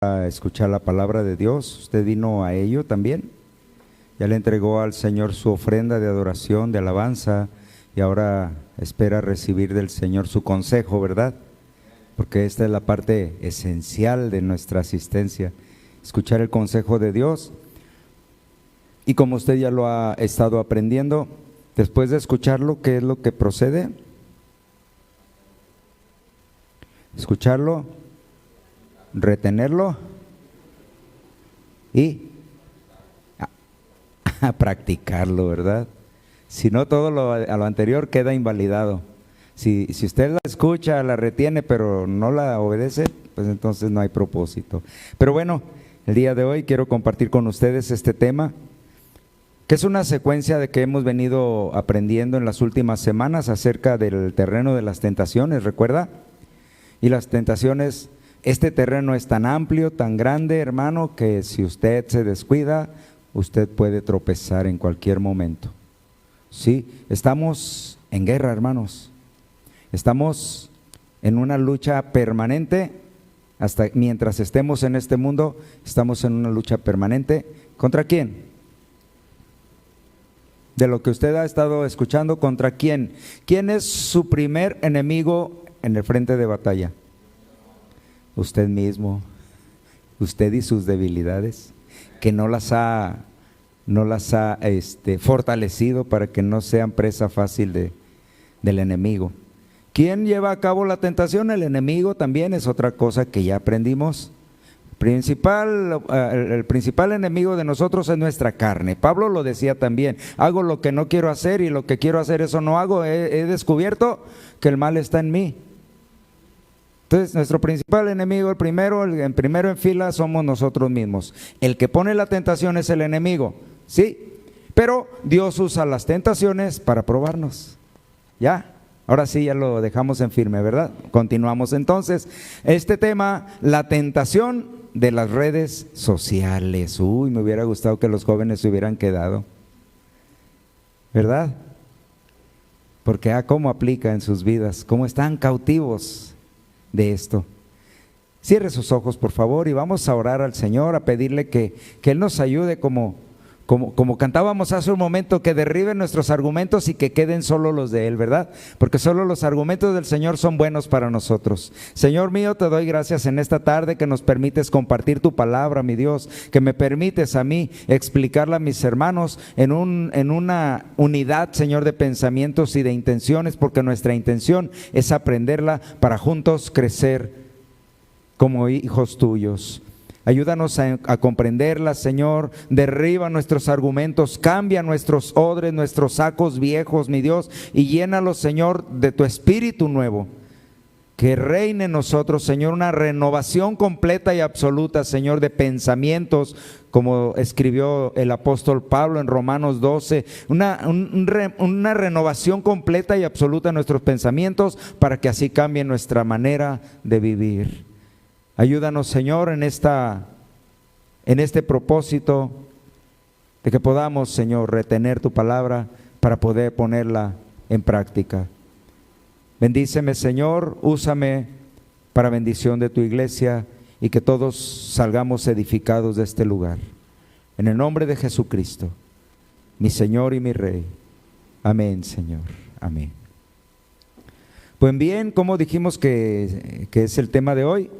a escuchar la palabra de Dios. Usted vino a ello también. Ya le entregó al Señor su ofrenda de adoración, de alabanza, y ahora espera recibir del Señor su consejo, ¿verdad? Porque esta es la parte esencial de nuestra asistencia, escuchar el consejo de Dios. Y como usted ya lo ha estado aprendiendo, después de escucharlo, ¿qué es lo que procede? Escucharlo, retenerlo y a practicarlo, ¿verdad? Si no, todo a lo anterior queda invalidado. Si usted la escucha, la retiene, pero no la obedece, pues entonces no hay propósito. Pero bueno, el día de hoy quiero compartir con ustedes este tema, que es una secuencia de que hemos venido aprendiendo en las últimas semanas acerca del terreno de las tentaciones, ¿recuerda? Y las tentaciones, este terreno es tan amplio, tan grande, hermano, que si usted se descuida, usted puede tropezar en cualquier momento. Sí, estamos en guerra, hermanos. Estamos en una lucha permanente. Hasta mientras estemos en este mundo, estamos en una lucha permanente. ¿Contra quién? De lo que usted ha estado escuchando, ¿contra quién? ¿Quién es su primer enemigo en el frente de batalla? Usted mismo, usted y sus debilidades, que no las ha fortalecido para que no sean presa fácil del enemigo. ¿Quién lleva a cabo la tentación? El enemigo también es otra cosa que ya aprendimos. El principal enemigo de nosotros es nuestra carne. Pablo lo decía también: hago lo que no quiero hacer y lo que quiero hacer eso no hago. He descubierto que el mal está en mí. Entonces nuestro principal enemigo, el primero en fila somos nosotros mismos. El que pone la tentación es el enemigo, sí, pero Dios usa las tentaciones para probarnos. ¿Ya? Ahora sí ya lo dejamos en firme, ¿verdad? Continuamos entonces. Este tema, la tentación de las redes sociales. Uy, me hubiera gustado que los jóvenes se hubieran quedado, ¿verdad? Porque cómo aplica en sus vidas, cómo están cautivos de esto. Cierre sus ojos, por favor, y vamos a orar al Señor, a pedirle que Él nos ayude como cantábamos hace un momento, que derribe nuestros argumentos y que queden solo los de Él, ¿verdad? Porque solo los argumentos del Señor son buenos para nosotros. Señor mío, te doy gracias en esta tarde que nos permites compartir tu palabra, mi Dios, que me permites a mí explicarla a mis hermanos en una unidad, Señor, de pensamientos y de intenciones, porque nuestra intención es aprenderla para juntos crecer como hijos tuyos. Ayúdanos a comprenderla, Señor. Derriba nuestros argumentos, cambia nuestros odres, nuestros sacos viejos, mi Dios, y llénalos, Señor, de tu espíritu nuevo. Que reine en nosotros, Señor, una renovación completa y absoluta, Señor, de pensamientos, como escribió el apóstol Pablo en Romanos 12, una renovación completa y absoluta de nuestros pensamientos, para que así cambie nuestra manera de vivir. Ayúdanos, Señor, en este propósito de que podamos, Señor, retener tu palabra para poder ponerla en práctica. Bendíceme, Señor, úsame para bendición de tu iglesia y que todos salgamos edificados de este lugar. En el nombre de Jesucristo, mi Señor y mi Rey. Amén, Señor. Amén. Pues bien, como dijimos que es el tema de hoy,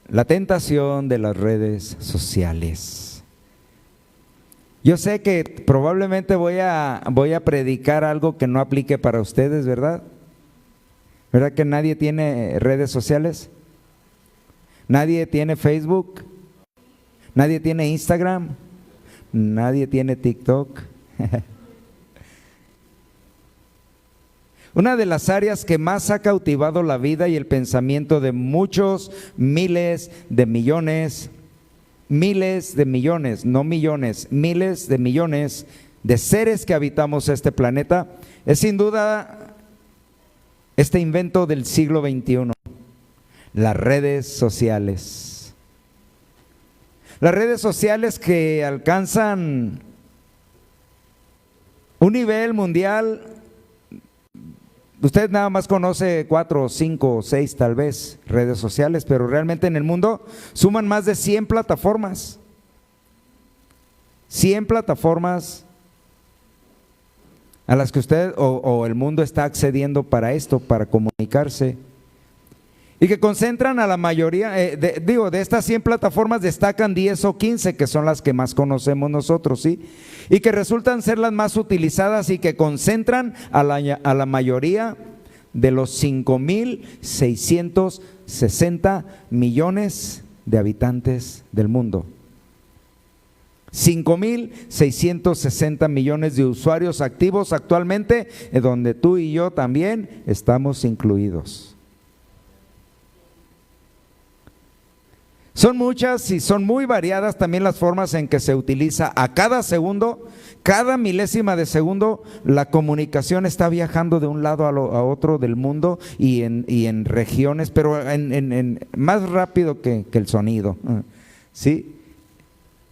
la tentación de las redes sociales. Yo sé que probablemente voy a predicar algo que no aplique para ustedes, ¿verdad? ¿Verdad que nadie tiene redes sociales? ¿Nadie tiene Facebook? ¿Nadie tiene Instagram? ¿Nadie tiene TikTok? Una de las áreas que más ha cautivado la vida y el pensamiento de muchos miles de millones, no millones, miles de millones de seres que habitamos este planeta, es sin duda este invento del siglo XXI, las redes sociales. Las redes sociales que alcanzan un nivel mundial Usted nada más conoce 4, 5 o 6 tal vez redes sociales, pero realmente en el mundo suman más de 100 plataformas. 100 plataformas a las que usted o el mundo está accediendo para esto, para comunicarse. Y que concentran a la mayoría, de estas 100 plataformas destacan 10 o 15 que son las que más conocemos nosotros, ¿sí? Y que resultan ser las más utilizadas y que concentran a la mayoría de los 5.660 millones de habitantes del mundo. 5.660 millones de usuarios activos actualmente, donde tú y yo también estamos incluidos. Son muchas y son muy variadas también las formas en que se utiliza a cada segundo, cada milésima de segundo, la comunicación está viajando de un lado a otro del mundo y en regiones, pero más rápido que el sonido, ¿sí?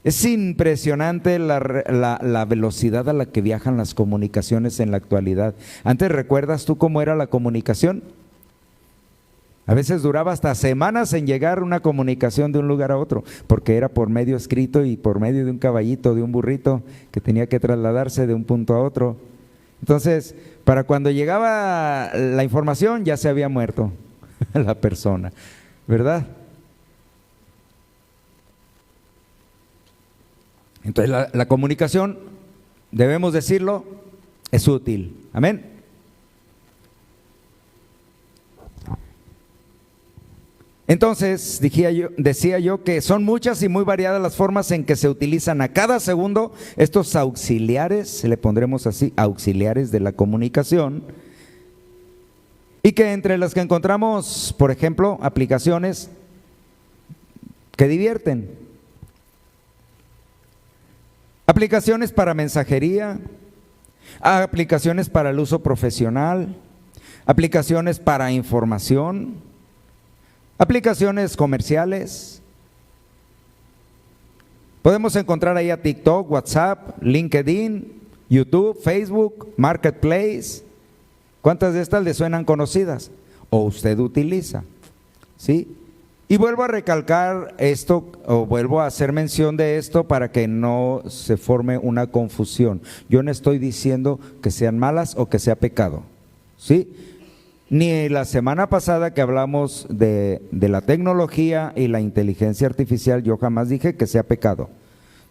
Es impresionante la velocidad a la que viajan las comunicaciones en la actualidad. Antes, ¿recuerdas tú cómo era la comunicación? A veces duraba hasta semanas en llegar una comunicación de un lugar a otro, porque era por medio escrito y por medio de un caballito, de un burrito, que tenía que trasladarse de un punto a otro. Entonces, para cuando llegaba la información ya se había muerto la persona, ¿verdad? Entonces la comunicación, debemos decirlo, es útil. Amén. Entonces, decía yo que son muchas y muy variadas las formas en que se utilizan a cada segundo estos auxiliares, le pondremos así, auxiliares de la comunicación, y que entre las que encontramos, por ejemplo, aplicaciones que divierten, aplicaciones para mensajería, aplicaciones para el uso profesional, aplicaciones para información, aplicaciones comerciales. Podemos encontrar ahí a TikTok, WhatsApp, LinkedIn, YouTube, Facebook, Marketplace. ¿Cuántas de estas le suenan conocidas? ¿O usted utiliza? ¿Sí? Y vuelvo a recalcar esto, o vuelvo a hacer mención de esto para que no se forme una confusión. Yo no estoy diciendo que sean malas o que sea pecado, ¿sí? Ni la semana pasada que hablamos de la tecnología y la inteligencia artificial, yo jamás dije que sea pecado.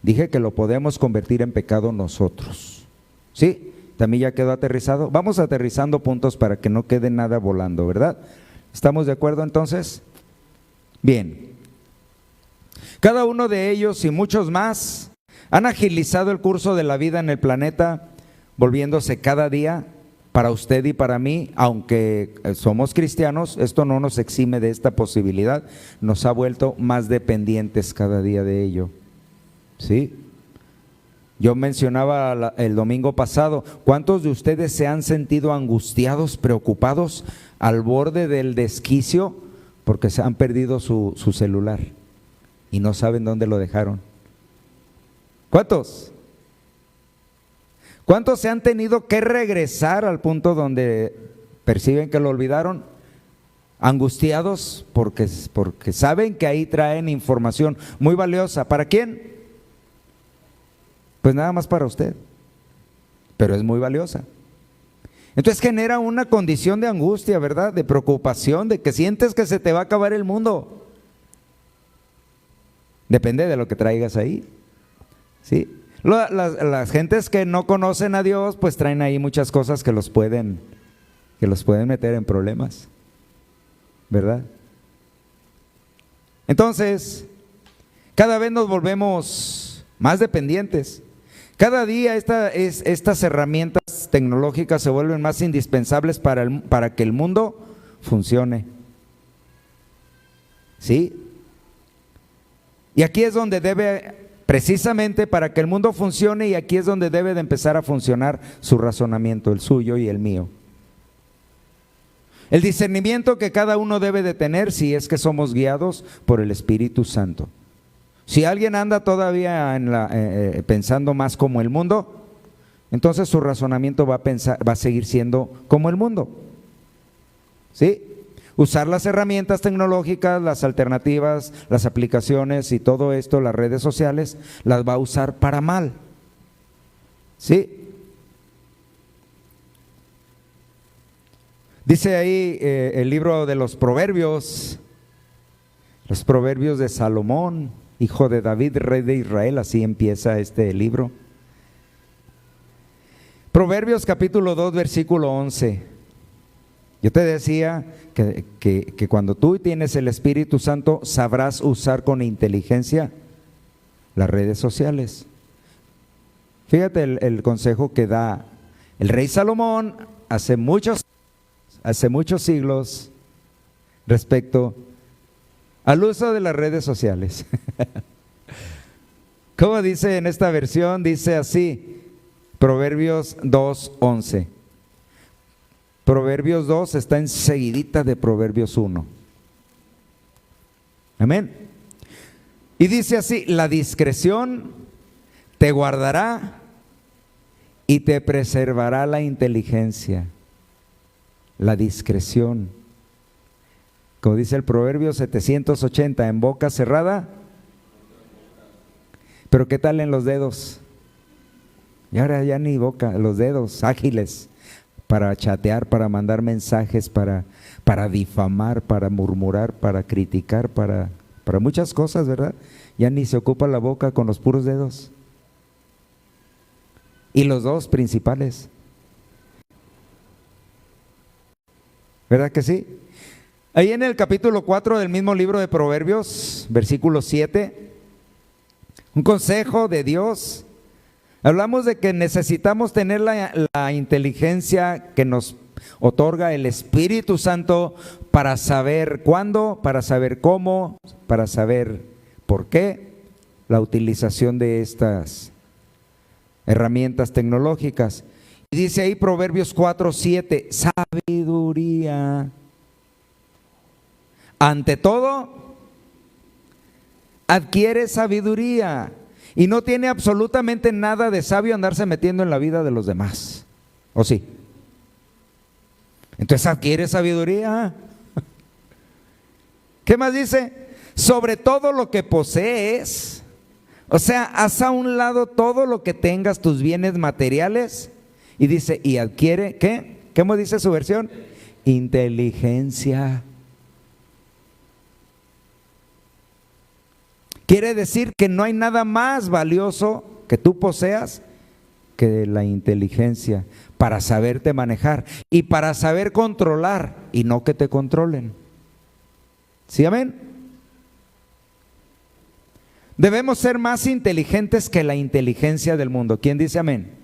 Dije que lo podemos convertir en pecado nosotros. ¿Sí? También ya quedó aterrizado. Vamos aterrizando puntos para que no quede nada volando, ¿verdad? ¿Estamos de acuerdo entonces? Bien. Cada uno de ellos y muchos más han agilizado el curso de la vida en el planeta, volviéndose cada día para usted y para mí, aunque somos cristianos, esto no nos exime de esta posibilidad, nos ha vuelto más dependientes cada día de ello. ¿Sí? Yo mencionaba el domingo pasado, ¿cuántos de ustedes se han sentido angustiados, preocupados, al borde del desquicio porque se han perdido su celular y no saben dónde lo dejaron? ¿Cuántos? ¿Cuántos se han tenido que regresar al punto donde perciben que lo olvidaron? Angustiados porque saben que ahí traen información muy valiosa. ¿Para quién? Pues nada más para usted, pero es muy valiosa. Entonces genera una condición de angustia, ¿verdad? De preocupación, de que sientes que se te va a acabar el mundo. Depende de lo que traigas ahí, ¿sí? Las gentes que no conocen a Dios, pues traen ahí muchas cosas que los pueden meter en problemas, ¿verdad? Entonces, cada vez nos volvemos más dependientes. Cada día estas herramientas tecnológicas se vuelven más indispensables para que el mundo funcione. ¿Sí? Y aquí es donde precisamente para que el mundo funcione, y aquí es donde debe de empezar a funcionar su razonamiento, el suyo y el mío. El discernimiento que cada uno debe de tener si es que somos guiados por el Espíritu Santo. Si alguien anda todavía pensando más como el mundo, entonces su razonamiento va a seguir siendo como el mundo. ¿sí? Usar las herramientas tecnológicas, las alternativas, las aplicaciones y todo esto, las redes sociales, las va a usar para mal, ¿sí? Dice ahí el libro de los Proverbios de Salomón, hijo de David, rey de Israel, así empieza este libro. Proverbios capítulo 2, versículo 11. Yo te decía que cuando tú tienes el Espíritu Santo, sabrás usar con inteligencia las redes sociales. Fíjate el consejo que da el rey Salomón hace muchos siglos respecto al uso de las redes sociales. ¿Cómo dice en esta versión? Dice así, Proverbios 2:11. Proverbios 2 está enseguidita de Proverbios 1. Amén. Y dice así, la discreción te guardará y te preservará la inteligencia. La discreción. Como dice el Proverbio 780, en boca cerrada. Pero ¿qué tal en los dedos? Y ahora ya ni boca, los dedos ágiles para chatear, para mandar mensajes, para difamar, para murmurar, para criticar, para muchas cosas, ¿verdad? Ya ni se ocupa la boca con los puros dedos. Y los dos principales. ¿Verdad que sí? Ahí en el capítulo 4 del mismo libro de Proverbios, versículo 7, un consejo de Dios. Hablamos de que necesitamos tener la inteligencia que nos otorga el Espíritu Santo para saber cuándo, para saber cómo, para saber por qué la utilización de estas herramientas tecnológicas. Y dice ahí Proverbios 4:7, sabiduría. Ante todo, adquiere sabiduría. Y no tiene absolutamente nada de sabio andarse metiendo en la vida de los demás. ¿O sí? Entonces adquiere sabiduría. ¿Qué más dice? Sobre todo lo que posees. O sea, haz a un lado todo lo que tengas, tus bienes materiales. Y dice, y adquiere, ¿qué? ¿Cómo dice su versión? Inteligencia. Quiere decir que no hay nada más valioso que tú poseas que la inteligencia para saberte manejar y para saber controlar y no que te controlen. ¿Sí, amén? Debemos ser más inteligentes que la inteligencia del mundo. ¿Quién dice amén?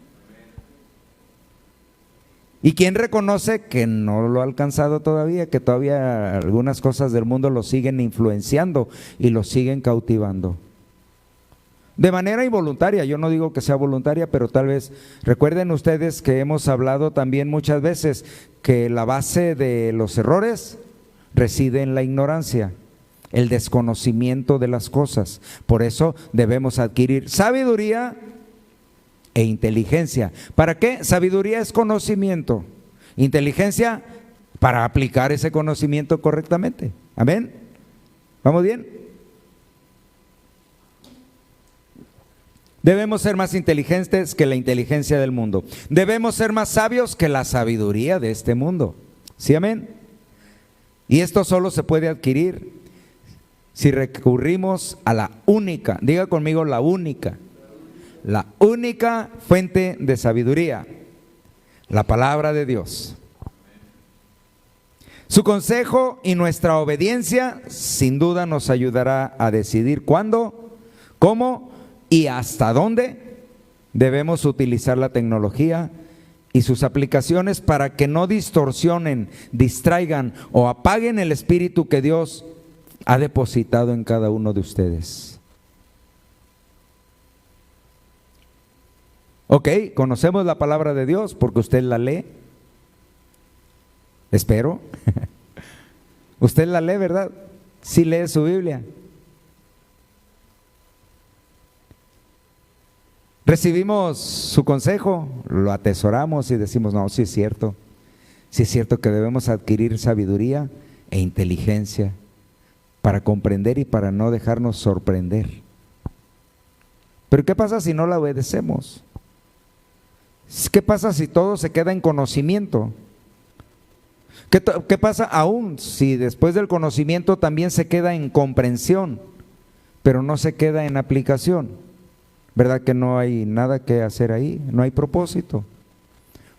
¿Y quién reconoce que no lo ha alcanzado todavía? Que todavía algunas cosas del mundo lo siguen influenciando y lo siguen cautivando. De manera involuntaria, yo no digo que sea voluntaria, pero tal vez recuerden ustedes que hemos hablado también muchas veces que la base de los errores reside en la ignorancia, el desconocimiento de las cosas. Por eso debemos adquirir sabiduría e inteligencia. ¿Para qué? Sabiduría es conocimiento. Inteligencia para aplicar ese conocimiento correctamente. ¿Amén? ¿Vamos bien? Debemos ser más inteligentes que la inteligencia del mundo. Debemos ser más sabios que la sabiduría de este mundo. ¿Sí, amén? Y esto solo se puede adquirir si recurrimos a la única, diga conmigo la única fuente de sabiduría, la palabra de Dios. Su consejo y nuestra obediencia sin duda nos ayudará a decidir cuándo, cómo y hasta dónde debemos utilizar la tecnología y sus aplicaciones para que no distorsionen, distraigan o apaguen el espíritu que Dios ha depositado en cada uno de ustedes. Ok, conocemos la palabra de Dios porque usted la lee. Espero. Usted la lee, ¿verdad? Sí lee su Biblia. Recibimos su consejo, lo atesoramos y decimos, no, sí es cierto. Sí es cierto que debemos adquirir sabiduría e inteligencia para comprender y para no dejarnos sorprender. Pero ¿qué pasa si no la obedecemos? ¿Qué pasa si todo se queda en conocimiento? ¿Qué pasa aún si después del conocimiento también se queda en comprensión, pero no se queda en aplicación? ¿Verdad que no hay nada que hacer ahí? No hay propósito.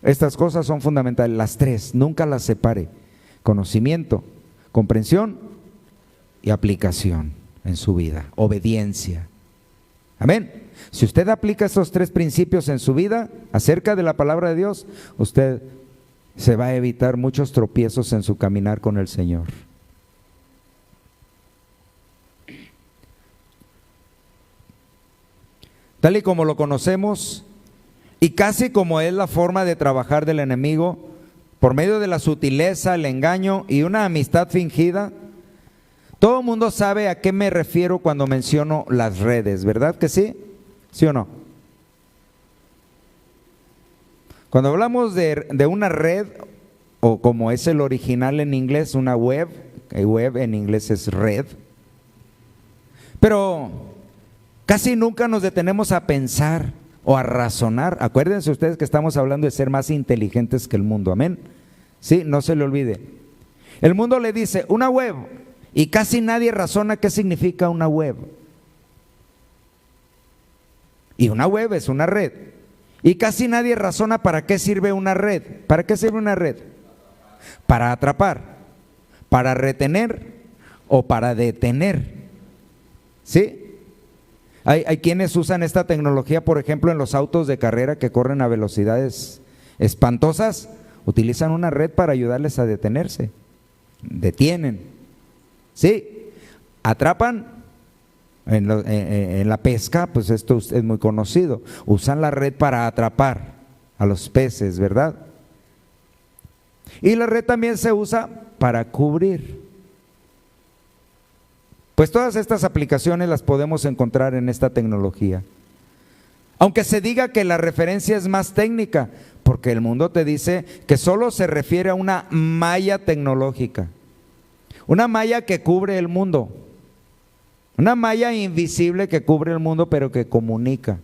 Estas cosas son fundamentales, las tres, nunca las separe. Conocimiento, comprensión y aplicación en su vida, obediencia. Amén. Si usted aplica estos tres principios en su vida acerca de la palabra de Dios, usted se va a evitar muchos tropiezos en su caminar con el Señor. Tal y como lo conocemos, y casi como es la forma de trabajar del enemigo, por medio de la sutileza, el engaño y una amistad fingida, todo el mundo sabe a qué me refiero cuando menciono las redes, ¿verdad que sí? ¿Sí o no? Cuando hablamos de una red, o como es el original en inglés, una web en inglés es red, pero casi nunca nos detenemos a pensar o a razonar. Acuérdense ustedes que estamos hablando de ser más inteligentes que el mundo, amén. Sí, no se le olvide. El mundo le dice una web y casi nadie razona qué significa una web. Y una web es una red. Y casi nadie razona para qué sirve una red. ¿Para qué sirve una red? Para atrapar, para retener o para detener. ¿Sí? Hay quienes usan esta tecnología, por ejemplo, en los autos de carrera que corren a velocidades espantosas, utilizan una red para ayudarles a detenerse. Detienen. ¿Sí? Atrapan. En la pesca, pues esto es muy conocido. Usan la red para atrapar a los peces, ¿verdad? Y la red también se usa para cubrir. Pues todas estas aplicaciones las podemos encontrar en esta tecnología. Aunque se diga que la referencia es más técnica, porque el mundo te dice que solo se refiere a una malla tecnológica. Una malla que cubre el mundo. Una malla invisible que cubre el mundo, pero que comunica.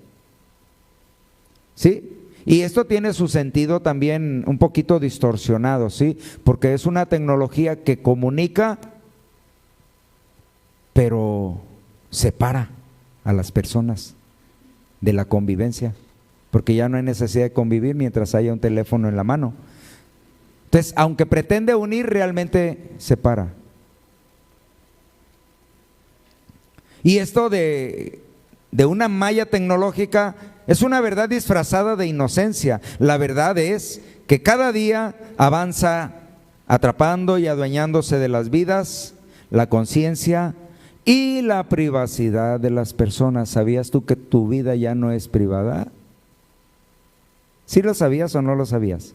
¿Sí? Y esto tiene su sentido también un poquito distorsionado, ¿sí? Porque es una tecnología que comunica, pero separa a las personas de la convivencia, porque ya no hay necesidad de convivir mientras haya un teléfono en la mano. Entonces, aunque pretende unir, realmente separa. Y esto de una malla tecnológica es una verdad disfrazada de inocencia. La verdad es que cada día avanza atrapando y adueñándose de las vidas, la conciencia y la privacidad de las personas. ¿Sabías tú que tu vida ya no es privada? ¿Sí lo sabías o no lo sabías?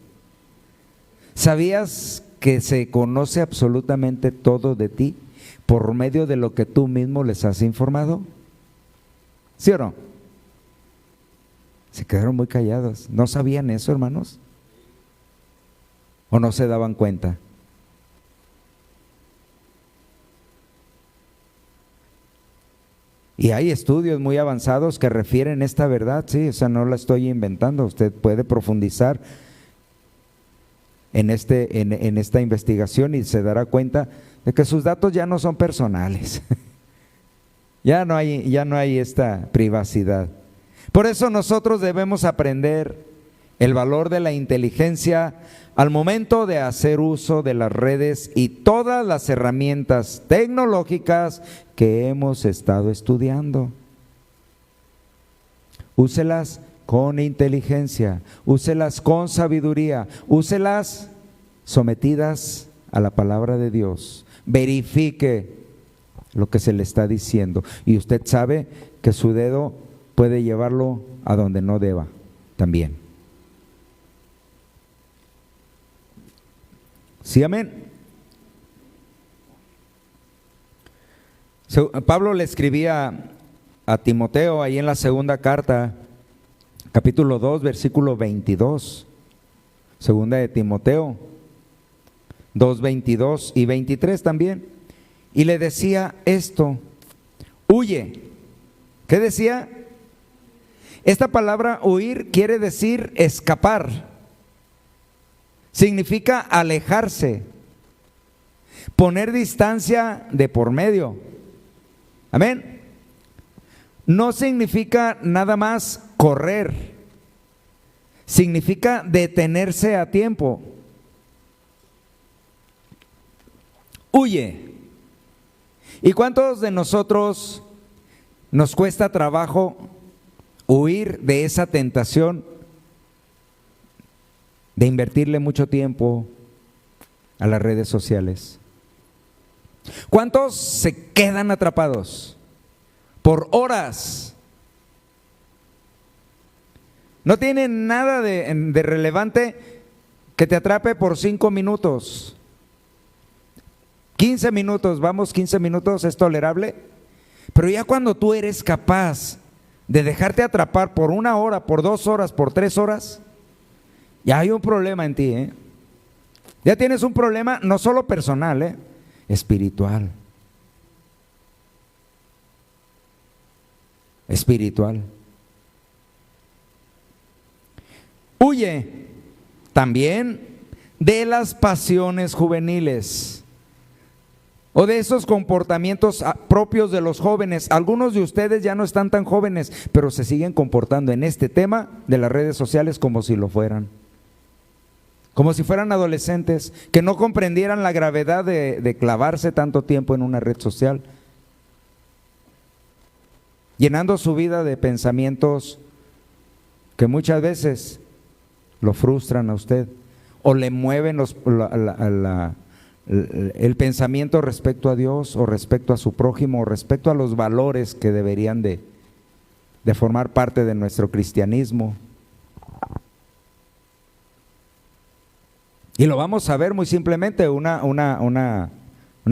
¿Sabías que se conoce absolutamente todo de ti por medio de lo que tú mismo les has informado? ¿Sí o no? Se quedaron muy callados. ¿No sabían eso, hermanos? ¿O no se daban cuenta? Y hay estudios muy avanzados que refieren esta verdad, sí, o sea, no la estoy inventando. Usted puede profundizar en esta investigación y se dará cuenta de que sus datos ya no son personales. Ya no hay esta privacidad. Por eso nosotros debemos aprender el valor de la inteligencia al momento de hacer uso de las redes y todas las herramientas tecnológicas que hemos estado estudiando. Úselas con inteligencia, úselas con sabiduría, úselas sometidas a la palabra de Dios. Verifique lo que se le está diciendo y usted sabe que su dedo puede llevarlo a donde no deba también. ¿Sí, amén? Pablo le escribía a Timoteo ahí en la segunda carta, capítulo 2, versículo 22, segunda de Timoteo. 2:22 y 23 también. Y le decía esto: huye. ¿Qué decía? Esta palabra huir quiere decir escapar. Significa alejarse, poner distancia de por medio. Amén. No significa nada más correr, significa detenerse a tiempo. Huye. ¿Y cuántos de nosotros nos cuesta trabajo huir de esa tentación de invertirle mucho tiempo a las redes sociales? ¿Cuántos se quedan atrapados por horas? No tiene nada de relevante que te atrape por 5 minutos. 15 minutos, vamos, 15 minutos es tolerable. Pero ya cuando tú eres capaz de dejarte atrapar por 1 hora, por 2 horas, por 3 horas, ya hay un problema en ti, ¿eh? Ya tienes un problema no solo personal, espiritual. Espiritual. Huye también de las pasiones juveniles o de esos comportamientos propios de los jóvenes. Algunos de ustedes ya no están tan jóvenes, pero se siguen comportando en este tema de las redes sociales como si lo fueran. Como si fueran adolescentes, que no comprendieran la gravedad de clavarse tanto tiempo en una red social, llenando su vida de pensamientos que muchas veces lo frustran a usted o le mueven el pensamiento respecto a Dios o respecto a su prójimo o respecto a los valores que deberían de formar parte de nuestro cristianismo. Y lo vamos a ver muy simplemente, una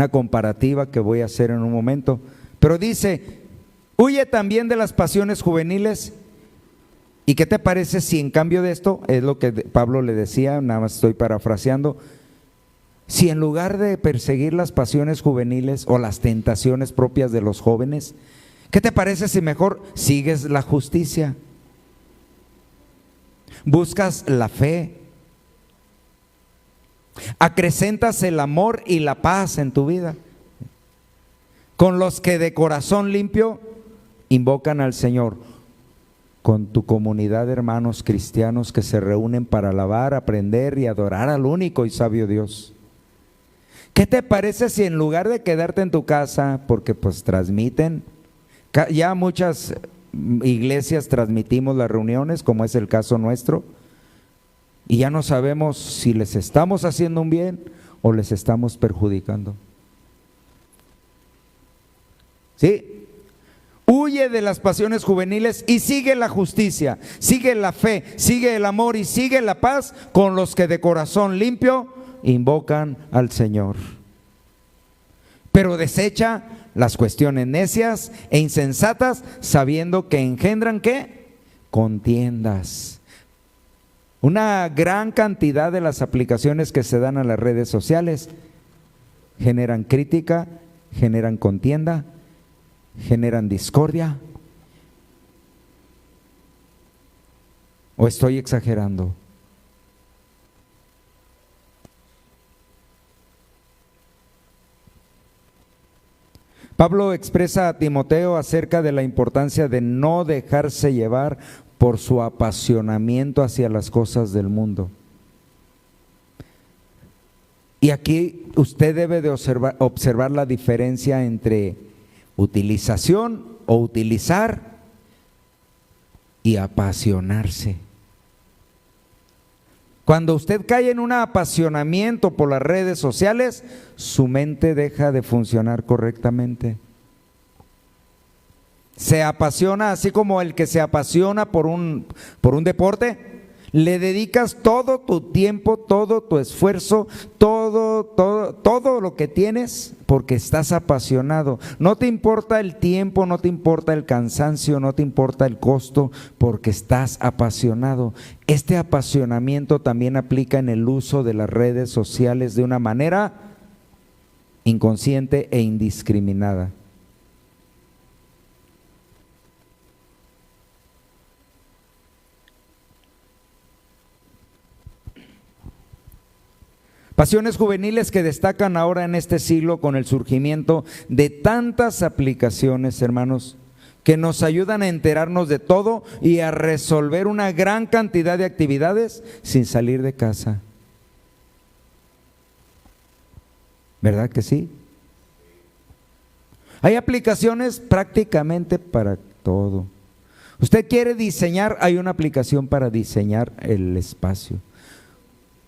comparativa que voy a hacer en un momento. Pero dice: huye también de las pasiones juveniles. ¿Y qué te parece si en cambio de esto, es lo que Pablo le decía, nada más estoy parafraseando, si en lugar de perseguir las pasiones juveniles o las tentaciones propias de los jóvenes, ¿qué te parece si mejor sigues la justicia? Buscas la fe, acrecentas el amor y la paz en tu vida, con los que de corazón limpio invocan al Señor, con tu comunidad de hermanos cristianos que se reúnen para alabar, aprender y adorar al único y sabio Dios. ¿Qué te parece si en lugar de quedarte en tu casa, porque pues transmiten, ya muchas iglesias transmitimos las reuniones, como es el caso nuestro, y ya no sabemos si les estamos haciendo un bien o les estamos perjudicando? ¿Sí? Huye de las pasiones juveniles y sigue la justicia, sigue la fe, sigue el amor y sigue la paz con los que de corazón limpio invocan al Señor. Pero desecha las cuestiones necias e insensatas, sabiendo que engendran ¿qué? Contiendas. Una gran cantidad de las aplicaciones que se dan a las redes sociales generan crítica, generan contienda, generan discordia. ¿O estoy exagerando? Pablo expresa a Timoteo acerca de la importancia de no dejarse llevar por su apasionamiento hacia las cosas del mundo. Y aquí usted debe de observar la diferencia entre utilización o utilizar y apasionarse. Cuando usted cae en un apasionamiento por las redes sociales, su mente deja de funcionar correctamente. Se apasiona así como el que se apasiona por un deporte, Le dedicas todo tu tiempo, todo tu esfuerzo, todo lo que tienes porque estás apasionado. No te importa el tiempo, no te importa el cansancio, no te importa el costo porque estás apasionado. Este apasionamiento también aplica en el uso de las redes sociales de una manera inconsciente e indiscriminada. Pasiones juveniles que destacan ahora en este siglo con el surgimiento de tantas aplicaciones, hermanos, que nos ayudan a enterarnos de todo y a resolver una gran cantidad de actividades sin salir de casa. ¿Verdad que sí? Hay aplicaciones prácticamente para todo. Usted quiere diseñar, hay una aplicación para diseñar el espacio.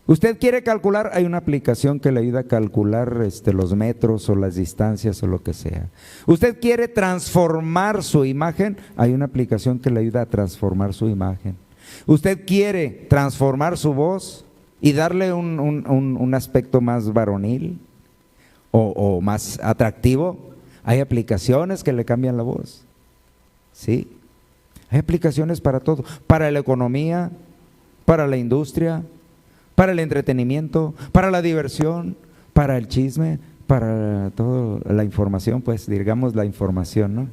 Usted quiere calcular, hay una aplicación que le ayuda a calcular los metros o las distancias o lo que sea. Usted quiere transformar su imagen, hay una aplicación que le ayuda a transformar su imagen. Usted quiere transformar su voz y darle un aspecto más varonil o más atractivo, hay aplicaciones que le cambian la voz. Sí, hay aplicaciones para todo, para la economía, para la industria, para el entretenimiento, para la diversión, para el chisme, para toda la información, pues digamos la información, ¿no?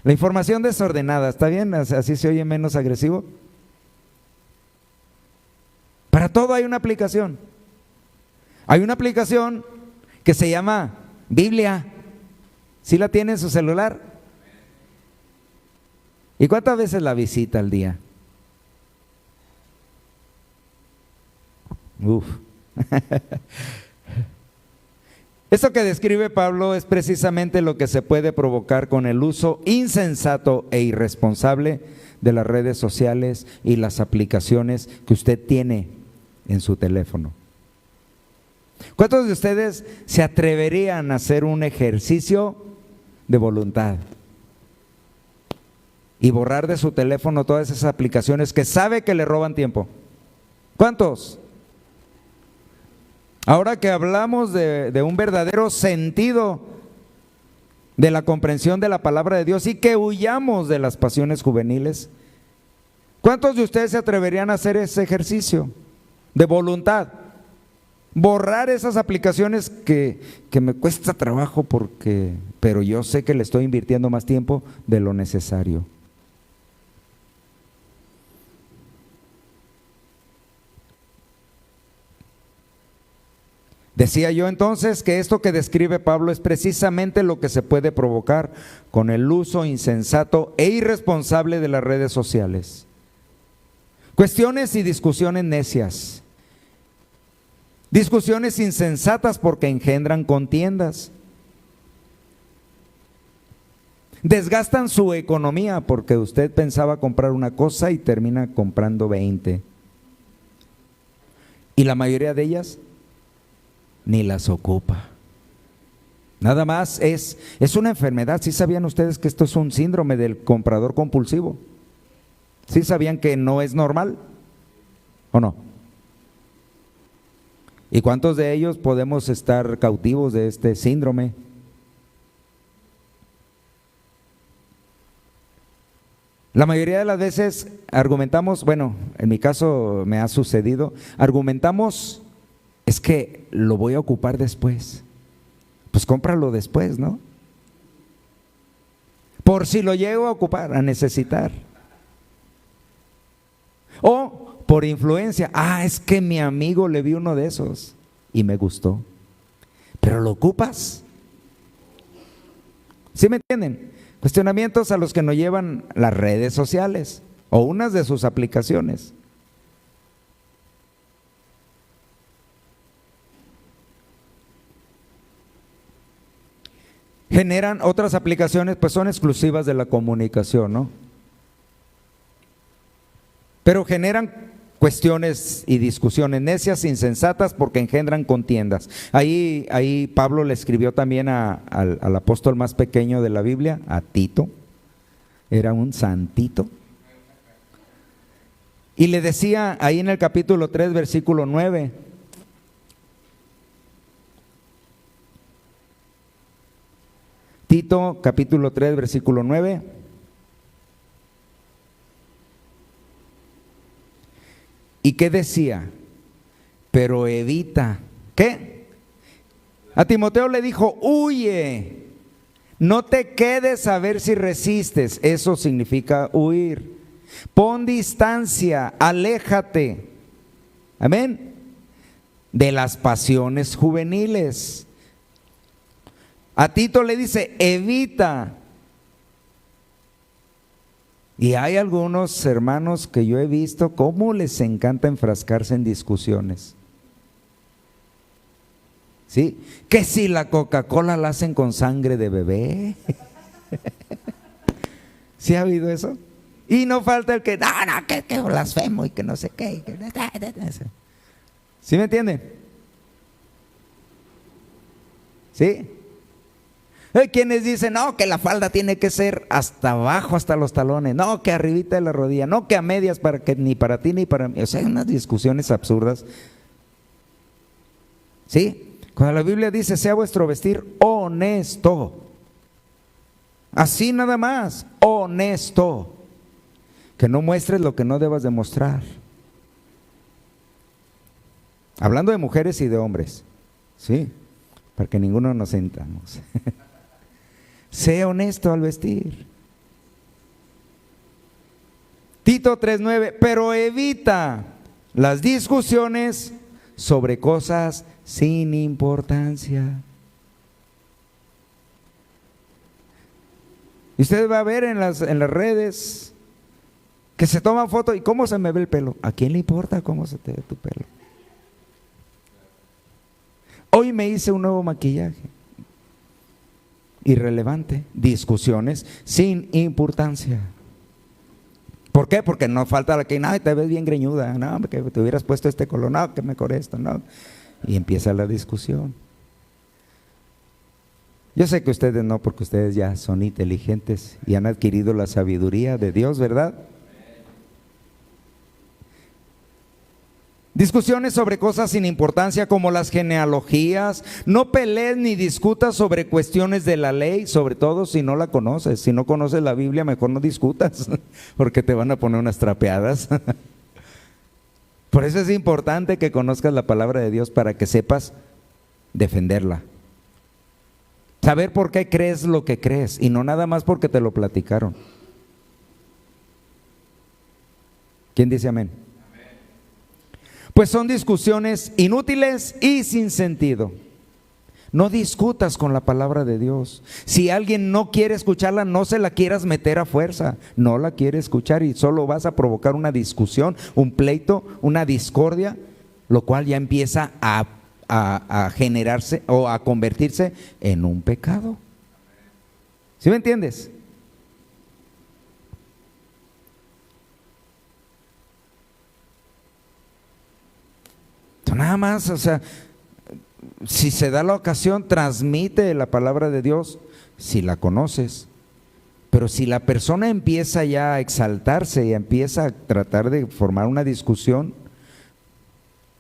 La información desordenada, ¿está bien? Así se oye menos agresivo. Para todo hay una aplicación. Hay una aplicación que se llama Biblia. ¿Sí la tiene en su celular? ¿Y cuántas veces la visita al día? Uf. Esto que describe Pablo es precisamente lo que se puede provocar con el uso insensato e irresponsable de las redes sociales y las aplicaciones que usted tiene en su teléfono. ¿Cuántos de ustedes se atreverían a hacer un ejercicio de voluntad y borrar de su teléfono todas esas aplicaciones que sabe que le roban tiempo? ¿Cuántos? Ahora que hablamos de un verdadero sentido de la comprensión de la palabra de Dios y que huyamos de las pasiones juveniles, ¿cuántos de ustedes se atreverían a hacer ese ejercicio de voluntad? Borrar esas aplicaciones que me cuesta trabajo pero yo sé que le estoy invirtiendo más tiempo de lo necesario. Decía yo entonces que esto que describe Pablo es precisamente lo que se puede provocar con el uso insensato e irresponsable de las redes sociales. Cuestiones y discusiones necias, discusiones insensatas porque engendran contiendas, desgastan su economía porque usted pensaba comprar una cosa y termina comprando 20. Y la mayoría de ellas ni las ocupa. Nada más es una enfermedad. ¿Sí sabían ustedes que esto es un síndrome del comprador compulsivo? ¿Sí sabían que no es normal? ¿O no? ¿Y cuántos de ellos podemos estar cautivos de este síndrome? La mayoría de las veces argumentamos, bueno, en mi caso me ha sucedido, argumentamos, es que lo voy a ocupar después. Pues cómpralo después, ¿no? Por si lo llego a ocupar, a necesitar. O por influencia, es que mi amigo le vi uno de esos y me gustó. Pero lo ocupas. ¿Sí me entienden? Cuestionamientos a los que nos llevan las redes sociales o unas de sus aplicaciones. Generan otras aplicaciones, pues son exclusivas de la comunicación, ¿no? Pero generan cuestiones y discusiones necias, insensatas, porque engendran contiendas. Ahí Pablo le escribió también al apóstol más pequeño de la Biblia, a Tito, era un santito. Y le decía ahí en el capítulo 3, versículo 9. Tito, capítulo 3, versículo 9. ¿Y qué decía? Pero evita. ¿Qué? A Timoteo le dijo, huye, no te quedes a ver si resistes. Eso significa huir. Pon distancia, aléjate. Amén. De las pasiones juveniles. A Tito le dice, evita. Y hay algunos hermanos que yo he visto cómo les encanta enfrascarse en discusiones. ¿Sí? Que si la Coca-Cola la hacen con sangre de bebé. ¿Sí ha habido eso? Y no falta el que, no, que blasfemo y que no sé qué. ¿Sí me entienden? ¿Sí? Hay quienes dicen, no, que la falda tiene que ser hasta abajo, hasta los talones, no, que arribita de la rodilla, no, que a medias, para que ni para ti ni para mí. O sea, hay unas discusiones absurdas. ¿Sí? Cuando la Biblia dice, sea vuestro vestir honesto. Así nada más, honesto. Que no muestres lo que no debas de mostrar. Hablando de mujeres y de hombres, ¿sí? Para que ninguno nos sentamos. Sea honesto al vestir. Tito 3:9, pero evita las discusiones sobre cosas sin importancia. Y usted va a ver en las redes que se toman fotos y cómo se me ve el pelo. ¿A quién le importa cómo se te ve tu pelo? Hoy me hice un nuevo maquillaje. Irrelevante. Discusiones sin importancia. ¿Por qué? Porque no falta la que, no, te ves bien greñuda, no, que te hubieras puesto este color, no, que mejor esto, no. Y empieza la discusión. Yo sé que ustedes no, porque ustedes ya son inteligentes y han adquirido la sabiduría de Dios, ¿verdad? Discusiones sobre cosas sin importancia como las genealogías. No pelees ni discutas sobre cuestiones de la ley, sobre todo si no la conoces. Si no conoces la Biblia, mejor no discutas, porque te van a poner unas trapeadas. Por eso es importante que conozcas la palabra de Dios para que sepas defenderla. Saber por qué crees lo que crees y no nada más porque te lo platicaron. ¿Quién dice amén? Pues son discusiones inútiles y sin sentido. No discutas con la palabra de Dios. Si alguien no quiere escucharla, no se la quieras meter a fuerza. No la quiere escuchar y solo vas a provocar una discusión, un pleito, una discordia, lo cual ya empieza a generarse o a convertirse en un pecado. ¿Sí me entiendes? Nada más, o sea, si se da la ocasión, transmite la palabra de Dios, si la conoces. Pero si la persona empieza ya a exaltarse y empieza a tratar de formar una discusión,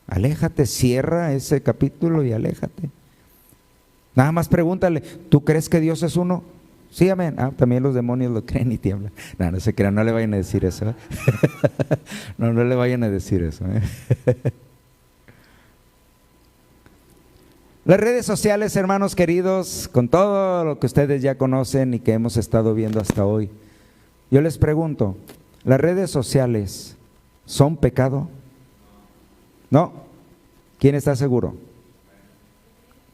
aléjate, cierra ese capítulo y aléjate. Nada más pregúntale, ¿tú crees que Dios es uno? Sí, amén. Ah, también los demonios lo creen y tiemblan. No, no se crean, no le vayan a decir eso. No le vayan a decir eso. Las redes sociales, hermanos queridos, con todo lo que ustedes ya conocen y que hemos estado viendo hasta hoy, yo les pregunto, ¿las redes sociales son pecado? ¿No? ¿Quién está seguro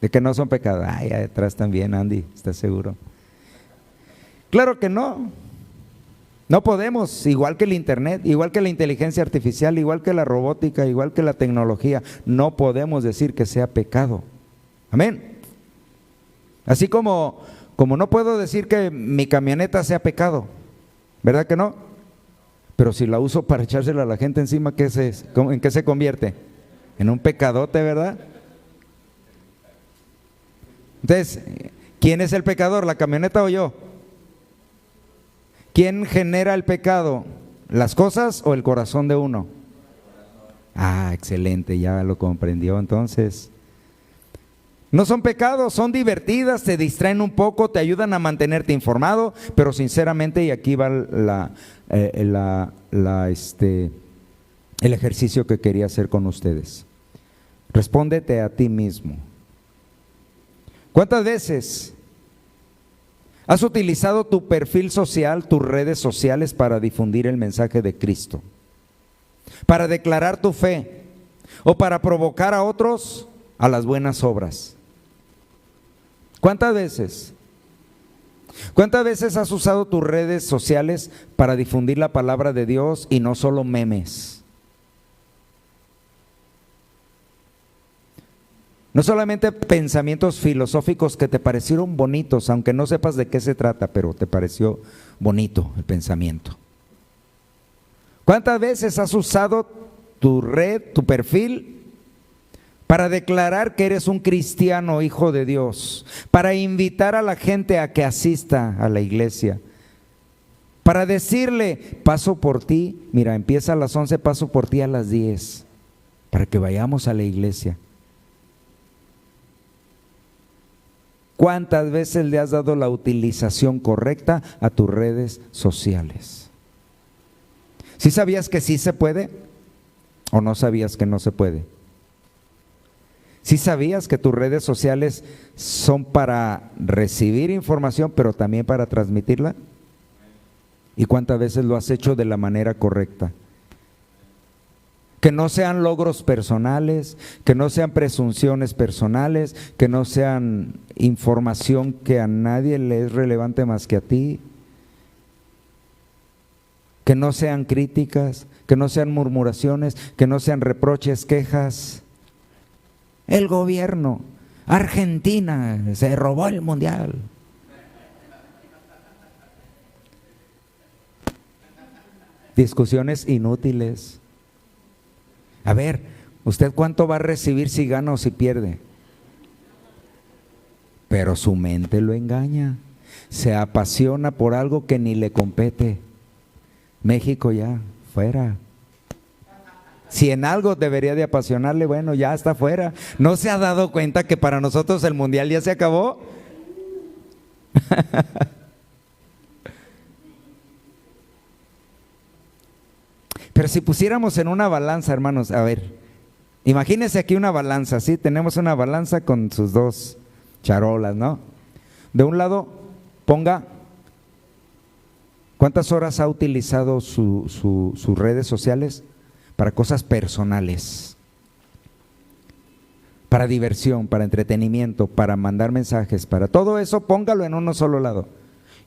de que no son pecado? Ay, atrás también, Andy, ¿estás seguro? Claro que no. No podemos, igual que el internet, igual que la inteligencia artificial, igual que la robótica, igual que la tecnología, no podemos decir que sea pecado. Amén. Así como no puedo decir que mi camioneta sea pecado, ¿verdad que no? Pero si la uso para echársela a la gente encima, ¿en qué se convierte? En un pecadote, ¿verdad? Entonces, ¿quién es el pecador, la camioneta o yo? ¿Quién genera el pecado? ¿Las cosas o el corazón de uno? Ah, excelente, ya lo comprendió entonces. No son pecados, son divertidas, te distraen un poco, te ayudan a mantenerte informado, pero sinceramente, y aquí va el ejercicio que quería hacer con ustedes. Respóndete a ti mismo. ¿Cuántas veces has utilizado tu perfil social, tus redes sociales para difundir el mensaje de Cristo? Para declarar tu fe o para provocar a otros a las buenas obras. ¿Cuántas veces? ¿Cuántas veces has usado tus redes sociales para difundir la palabra de Dios y no solo memes? No solamente pensamientos filosóficos que te parecieron bonitos, aunque no sepas de qué se trata, pero te pareció bonito el pensamiento. ¿Cuántas veces has usado tu red, tu perfil, para declarar que eres un cristiano, hijo de Dios, para invitar a la gente a que asista a la iglesia, para decirle, paso por ti, mira, empieza a las 11, paso por ti a las 10, para que vayamos a la iglesia? ¿Cuántas veces le has dado la utilización correcta a tus redes sociales? ¿Sí sabías que sí se puede o no sabías que no se puede? ¿Sí sabías que tus redes sociales son para recibir información, pero también para transmitirla? ¿Y cuántas veces lo has hecho de la manera correcta? Que no sean logros personales, que no sean presunciones personales, que no sean información que a nadie le es relevante más que a ti, que no sean críticas, que no sean murmuraciones, que no sean reproches, quejas. El gobierno, Argentina se robó el mundial. Discusiones inútiles. A ver, ¿usted cuánto va a recibir si gana o si pierde? Pero su mente lo engaña. Se apasiona por algo que ni le compete. México ya, fuera. Si en algo debería de apasionarle, bueno, ya está fuera. ¿No se ha dado cuenta que para nosotros el mundial ya se acabó? Pero si pusiéramos en una balanza, hermanos, a ver, imagínense aquí una balanza, ¿sí? Tenemos una balanza con sus dos charolas, ¿no? De un lado, ponga cuántas horas ha utilizado sus redes sociales para cosas personales, para diversión, para entretenimiento, para mandar mensajes, para todo eso, póngalo en uno solo lado.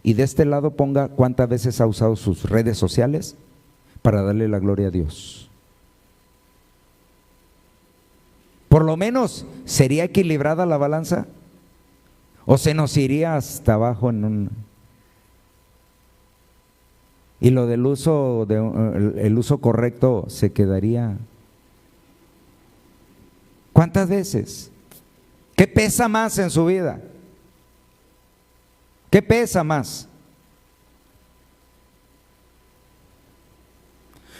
Y de este lado ponga cuántas veces ha usado sus redes sociales para darle la gloria a Dios. Por lo menos, ¿sería equilibrada la balanza? ¿O se nos iría hasta abajo en un... Y lo del uso, el uso correcto se quedaría? ¿Cuántas veces? ¿Qué pesa más en su vida? ¿Qué pesa más?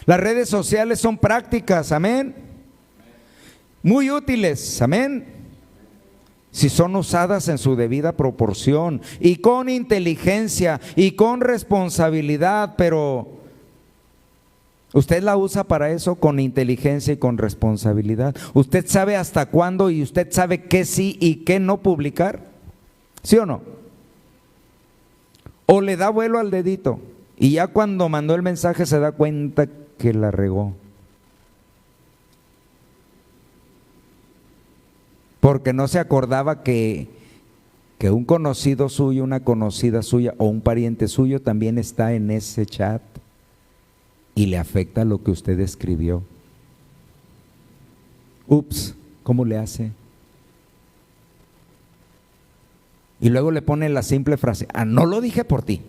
Las redes sociales son prácticas, amén. Muy útiles, amén. Si son usadas en su debida proporción y con inteligencia y con responsabilidad, pero usted la usa para eso con inteligencia y con responsabilidad. Usted sabe hasta cuándo y usted sabe qué sí y qué no publicar, ¿sí o no? O le da vuelo al dedito y ya cuando mandó el mensaje se da cuenta que la regó. Porque no se acordaba que un conocido suyo, una conocida suya o un pariente suyo también está en ese chat y le afecta lo que usted escribió. Ups, ¿cómo le hace? Y luego le pone la simple frase, no lo dije por ti.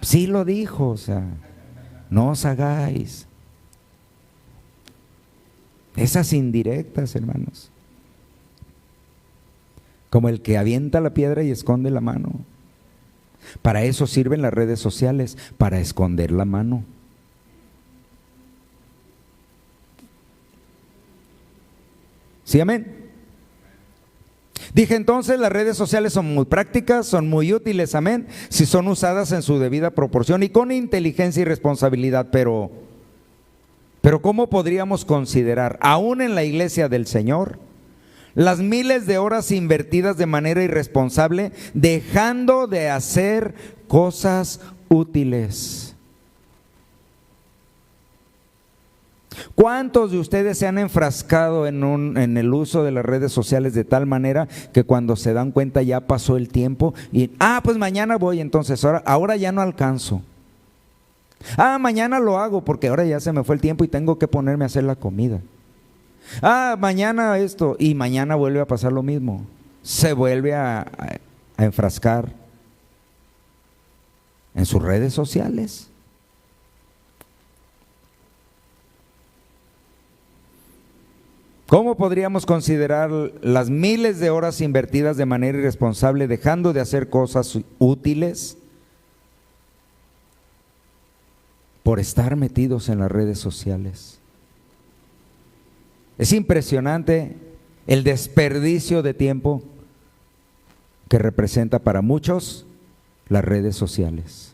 Sí lo dijo, o sea, no os hagáis. Esas indirectas, hermanos. Como el que avienta la piedra y esconde la mano. Para eso sirven las redes sociales, para esconder la mano. ¿Sí, amén? Dije entonces, las redes sociales son muy prácticas, son muy útiles, amén, si son usadas en su debida proporción y con inteligencia y responsabilidad, pero ¿cómo podríamos considerar, aún en la iglesia del Señor, las miles de horas invertidas de manera irresponsable, dejando de hacer cosas útiles? ¿Cuántos de ustedes se han enfrascado en el uso de las redes sociales de tal manera que cuando se dan cuenta ya pasó el tiempo y, pues mañana voy, entonces ahora ya no alcanzo? Mañana lo hago porque ahora ya se me fue el tiempo y tengo que ponerme a hacer la comida. Mañana esto, y mañana vuelve a pasar lo mismo. Se vuelve a enfrascar en sus redes sociales. ¿Cómo podríamos considerar las miles de horas invertidas de manera irresponsable, dejando de hacer cosas útiles por estar metidos en las redes sociales? Es impresionante el desperdicio de tiempo que representa para muchos las redes sociales.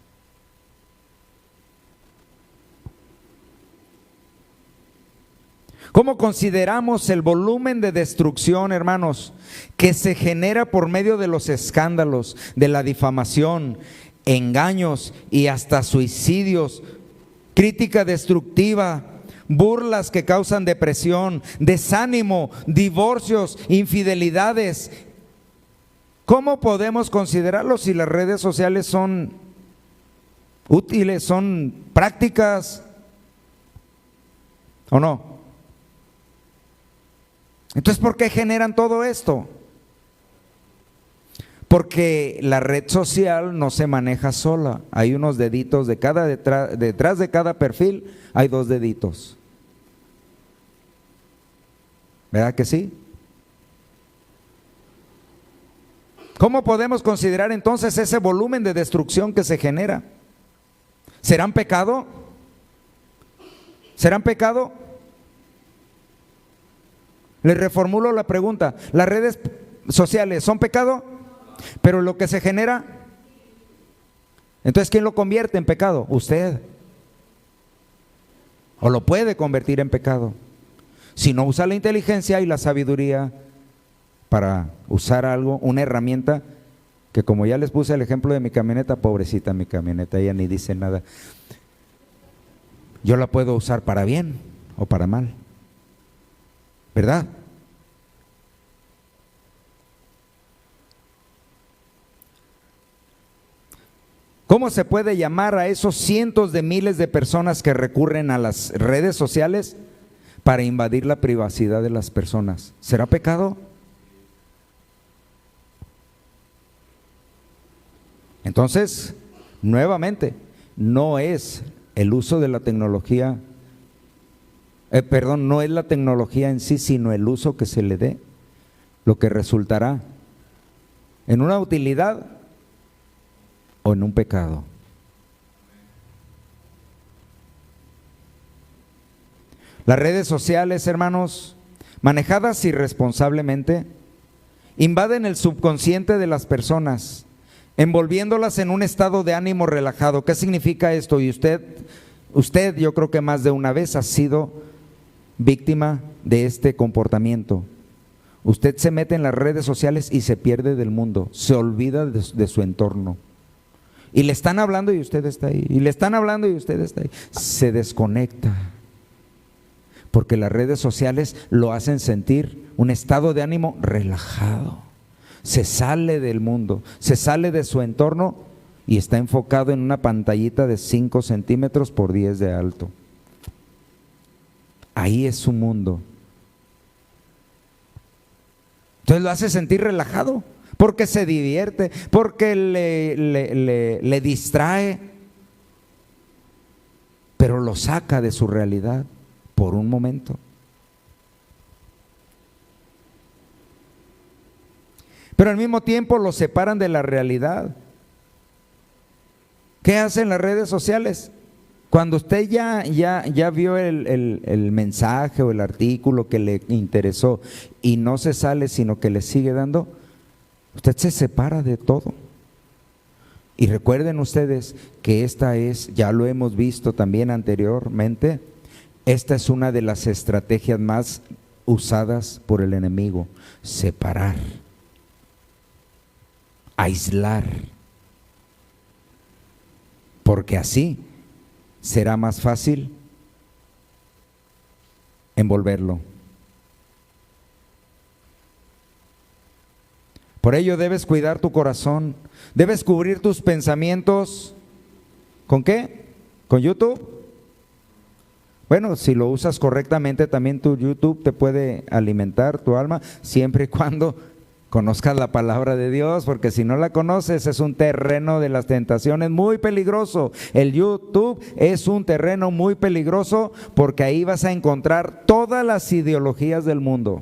¿Cómo consideramos el volumen de destrucción, hermanos, que se genera por medio de los escándalos, de la difamación, engaños y hasta suicidios, crítica destructiva, burlas que causan depresión, desánimo, divorcios, infidelidades? ¿Cómo podemos considerarlo si las redes sociales son útiles, son prácticas o no? Entonces, ¿por qué generan todo esto? Porque la red social no se maneja sola. Hay unos deditos detrás de cada perfil hay 2 deditos. ¿Verdad que sí? ¿Cómo podemos considerar entonces ese volumen de destrucción que se genera? ¿Serán pecado? ¿Serán pecado? Les reformulo la pregunta. ¿Las redes sociales son pecado? Pero lo que se genera, entonces ¿quién lo convierte en pecado? Usted. O lo puede convertir en pecado si no usa la inteligencia y la sabiduría para usar algo, una herramienta que, como ya les puse el ejemplo de mi camioneta, pobrecita mi camioneta, ella ni dice nada. Yo la puedo usar para bien o para mal, ¿verdad? ¿Cómo se puede llamar a esos cientos de miles de personas que recurren a las redes sociales para invadir la privacidad de las personas? ¿Será pecado? Entonces, nuevamente, no es el uso de la tecnología, no es la tecnología en sí, sino el uso que se le dé, lo que resultará en una utilidad o en un pecado. Las redes sociales, hermanos, manejadas irresponsablemente, invaden el subconsciente de las personas, envolviéndolas en un estado de ánimo relajado. ¿Qué significa esto? Y usted yo creo que más de una vez ha sido víctima de este comportamiento. Usted se mete en las redes sociales y se pierde del mundo, se olvida de su entorno. Y le están hablando y usted está ahí, y le están hablando y usted está ahí. Se desconecta, porque las redes sociales lo hacen sentir un estado de ánimo relajado. Se sale del mundo, se sale de su entorno y está enfocado en una pantallita de 5 centímetros por 10 de alto. Ahí es su mundo. Entonces lo hace sentir relajado, porque se divierte, porque le distrae, pero lo saca de su realidad por un momento. Pero al mismo tiempo lo separan de la realidad. ¿Qué hacen las redes sociales? Cuando usted ya vio el mensaje o el artículo que le interesó y no se sale, sino que le sigue dando, usted se separa de todo. Y recuerden ustedes que esta es, ya lo hemos visto también anteriormente, esta es una de las estrategias más usadas por el enemigo: separar, aislar, porque así será más fácil envolverlo. Por ello debes cuidar tu corazón, debes cubrir tus pensamientos. ¿Con qué? ¿Con YouTube? Bueno, si lo usas correctamente, también tu YouTube te puede alimentar tu alma, siempre y cuando conozcas la palabra de Dios, porque si no la conoces es un terreno de las tentaciones muy peligroso. El YouTube es un terreno muy peligroso porque ahí vas a encontrar todas las ideologías del mundo.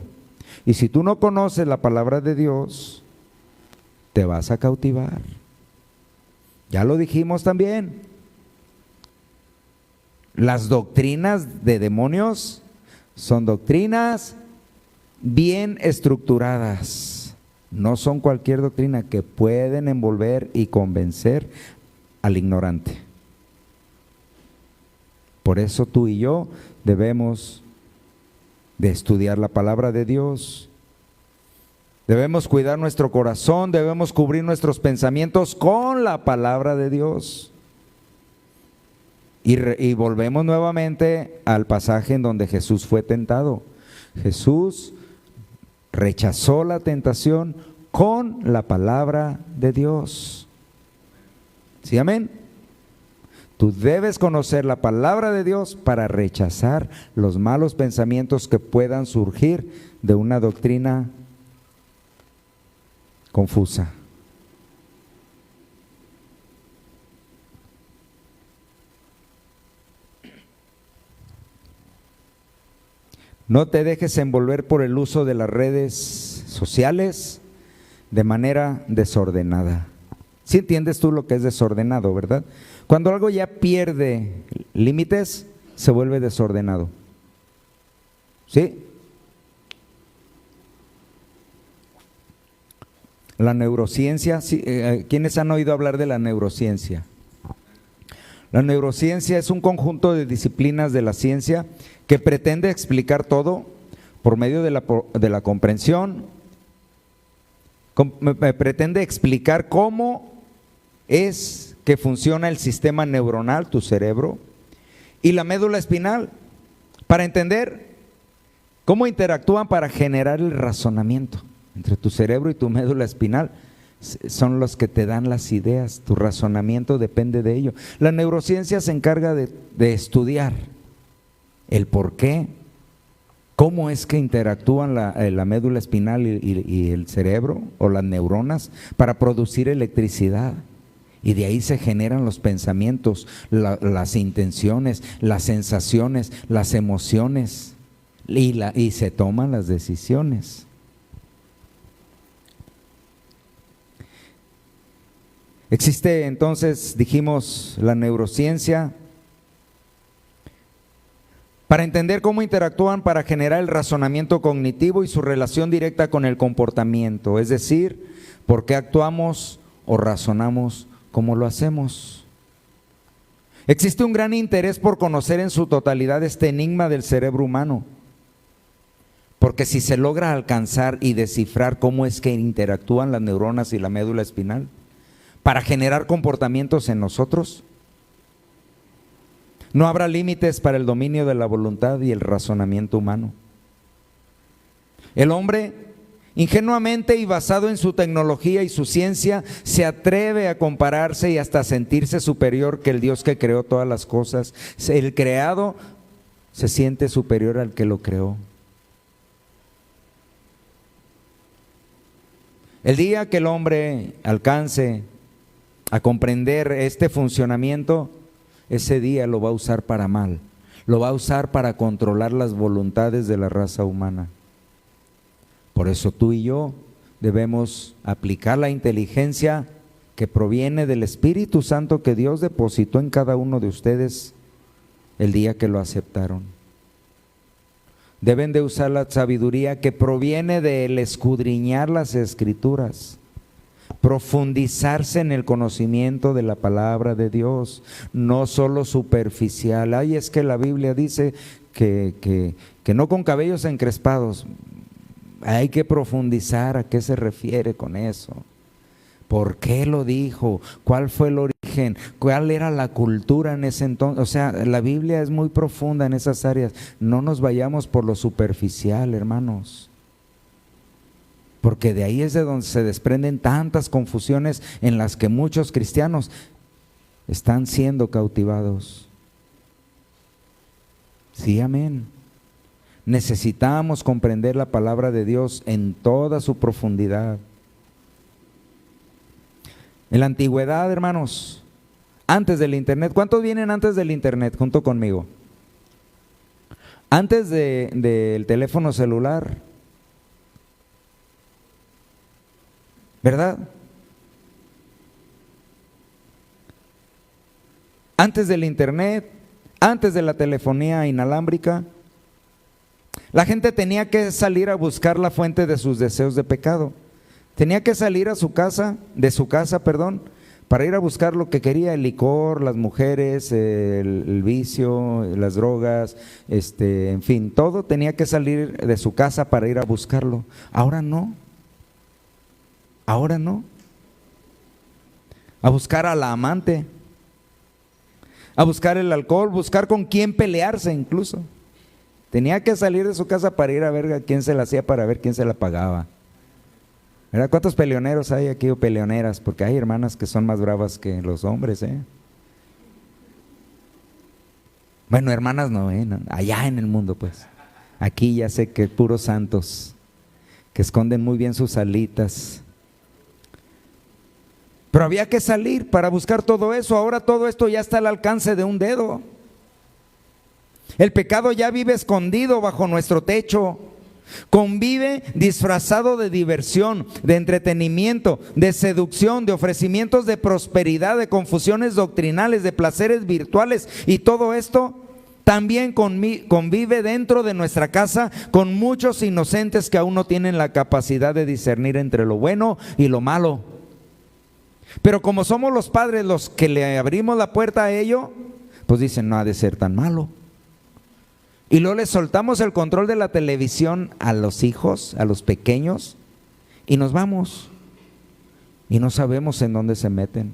Y si tú no conoces la palabra de Dios, te vas a cautivar. Ya lo dijimos también. Las doctrinas de demonios son doctrinas bien estructuradas. No son cualquier doctrina, que pueden envolver y convencer al ignorante. Por eso tú y yo debemos de estudiar la palabra de Dios. Debemos cuidar nuestro corazón, debemos cubrir nuestros pensamientos con la palabra de Dios. Y volvemos nuevamente al pasaje en donde Jesús fue tentado. Jesús rechazó la tentación con la palabra de Dios. ¿Sí, amén? Tú debes conocer la palabra de Dios para rechazar los malos pensamientos que puedan surgir de una doctrina confusa. No te dejes envolver por el uso de las redes sociales de manera desordenada. ¿Sí entiendes tú lo que es desordenado, verdad? Cuando algo ya pierde límites, se vuelve desordenado. ¿Sí? La neurociencia, sí, ¿quiénes han oído hablar de la neurociencia? La neurociencia es un conjunto de disciplinas de la ciencia que pretende explicar todo por medio de la comprensión. Pretende explicar cómo es que funciona el sistema neuronal, tu cerebro, y la médula espinal, para entender cómo interactúan para generar el razonamiento entre tu cerebro y tu médula espinal. Son los que te dan las ideas, tu razonamiento depende de ello. La neurociencia se encarga de estudiar el por qué, cómo es que interactúan la médula espinal y el cerebro o las neuronas para producir electricidad. Y de ahí se generan los pensamientos, las intenciones, las sensaciones, las emociones y se toman las decisiones. Existe entonces, dijimos, la neurociencia para entender cómo interactúan para generar el razonamiento cognitivo y su relación directa con el comportamiento, es decir, por qué actuamos o razonamos como lo hacemos. Existe un gran interés por conocer en su totalidad este enigma del cerebro humano, porque si se logra alcanzar y descifrar cómo es que interactúan las neuronas y la médula espinal para generar comportamientos en nosotros, no habrá límites para el dominio de la voluntad y el razonamiento humano. El hombre, ingenuamente y basado en su tecnología y su ciencia, se atreve a compararse y hasta sentirse superior que el Dios que creó todas las cosas. El creado se siente superior al que lo creó. El día que el hombre alcance a comprender este funcionamiento, ese día lo va a usar para mal, lo va a usar para controlar las voluntades de la raza humana. Por eso tú y yo debemos aplicar la inteligencia que proviene del Espíritu Santo que Dios depositó en cada uno de ustedes el día que lo aceptaron. Deben de usar la sabiduría que proviene del escudriñar las Escrituras, profundizarse en el conocimiento de la palabra de Dios, no solo superficial. Ay, es que la Biblia dice que no con cabellos encrespados. Hay que profundizar a qué se refiere con eso. ¿Por qué lo dijo? ¿Cuál fue el origen? ¿Cuál era la cultura en ese entonces? O sea, la Biblia es muy profunda en esas áreas. No nos vayamos por lo superficial, hermanos. Porque de ahí es de donde se desprenden tantas confusiones en las que muchos cristianos están siendo cautivados. Sí, amén. Necesitamos comprender la palabra de Dios en toda su profundidad. En la antigüedad, hermanos, antes del internet, ¿cuántos vienen antes del internet junto conmigo? Antes del teléfono celular, ¿verdad? Antes del internet, antes de la telefonía inalámbrica, la gente tenía que salir a buscar la fuente de sus deseos de pecado. Tenía que salir de su casa, para ir a buscar lo que quería: el licor, las mujeres, el vicio, las drogas, en fin, todo tenía que salir de su casa para ir a buscarlo. Ahora no. A buscar a la amante, a buscar el alcohol, buscar con quién pelearse incluso. Tenía que salir de su casa para ir a ver a quién se la hacía, para ver quién se la pagaba. ¿Verdad? ¿Cuántos peleoneros hay aquí o peleoneras? Porque hay hermanas que son más bravas que los hombres, ¿eh? Bueno, hermanas no, no, allá en el mundo pues. Aquí ya sé que puros santos, que esconden muy bien sus alitas. Pero había que salir para buscar todo eso. Ahora todo esto ya está al alcance de un dedo. El pecado ya vive escondido bajo nuestro techo. Convive disfrazado de diversión, de entretenimiento, de seducción, de ofrecimientos de prosperidad, de confusiones doctrinales, de placeres virtuales, y todo esto también convive dentro de nuestra casa con muchos inocentes que aún no tienen la capacidad de discernir entre lo bueno y lo malo. Pero como somos los padres los que le abrimos la puerta a ello, pues dicen: no ha de ser tan malo. Y luego le soltamos el control de la televisión a los hijos, a los pequeños, y nos vamos. Y no sabemos en dónde se meten.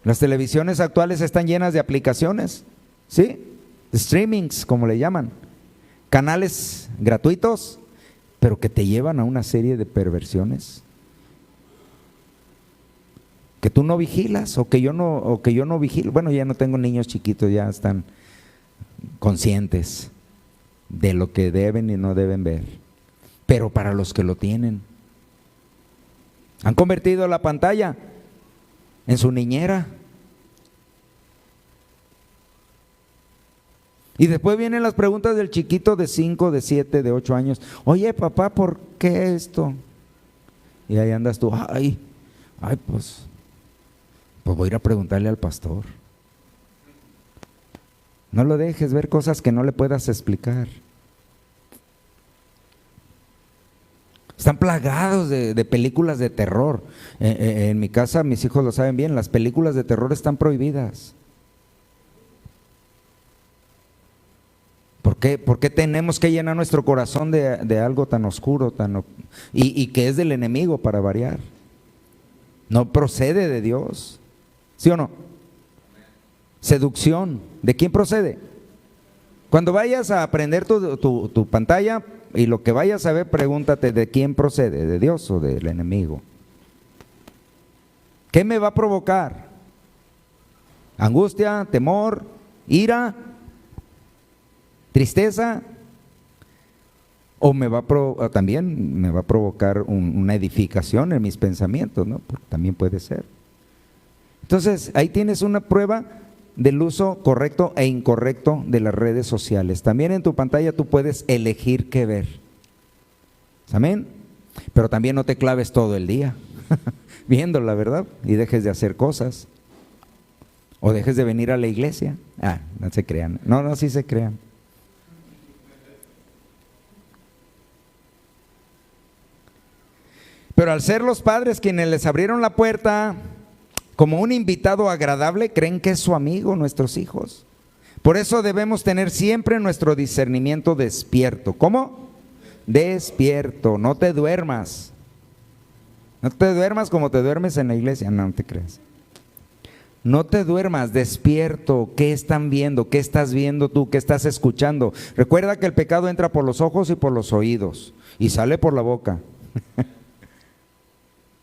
Las televisiones actuales están llenas de aplicaciones, ¿sí? Streamings, como le llaman. Canales gratuitos, pero que te llevan a una serie de perversiones que tú no vigilas, o que yo no vigilo. Bueno, ya no tengo niños chiquitos, ya están conscientes de lo que deben y no deben ver. Pero para los que lo tienen, han convertido la pantalla en su niñera. Y después vienen las preguntas del chiquito de 5, de 7, de 8 años. Oye, papá, ¿por qué esto? Y ahí andas tú: pues voy a ir a preguntarle al pastor. No lo dejes ver cosas que no le puedas explicar. Están plagados de películas de terror. En mi casa, mis hijos lo saben bien, las películas de terror están prohibidas. ¿Por qué tenemos que llenar nuestro corazón de algo tan oscuro y que es del enemigo, para variar? No procede de Dios, ¿sí o no? Seducción, ¿de quién procede? Cuando vayas a aprender tu pantalla y lo que vayas a ver, pregúntate: ¿de quién procede? ¿De Dios o del enemigo? ¿Qué me va a provocar? ¿Angustia, temor, ira, tristeza? ¿O también me va a provocar una edificación en mis pensamientos, ¿no? Porque también puede ser. Entonces, ahí tienes una prueba del uso correcto e incorrecto de las redes sociales. También en tu pantalla tú puedes elegir qué ver. Amén. Pero también no te claves todo el día viéndola, ¿verdad? Y dejes de hacer cosas. O dejes de venir a la iglesia. No se crean. No, sí se crean. Pero al ser los padres quienes les abrieron la puerta como un invitado agradable, creen que es su amigo, nuestros hijos. Por eso debemos tener siempre nuestro discernimiento despierto. ¿Cómo? Despierto, no te duermas. No te duermas como te duermes en la iglesia, no te creas. No te duermas, despierto. ¿Qué están viendo? ¿Qué estás viendo tú? ¿Qué estás escuchando? Recuerda que el pecado entra por los ojos y por los oídos y sale por la boca.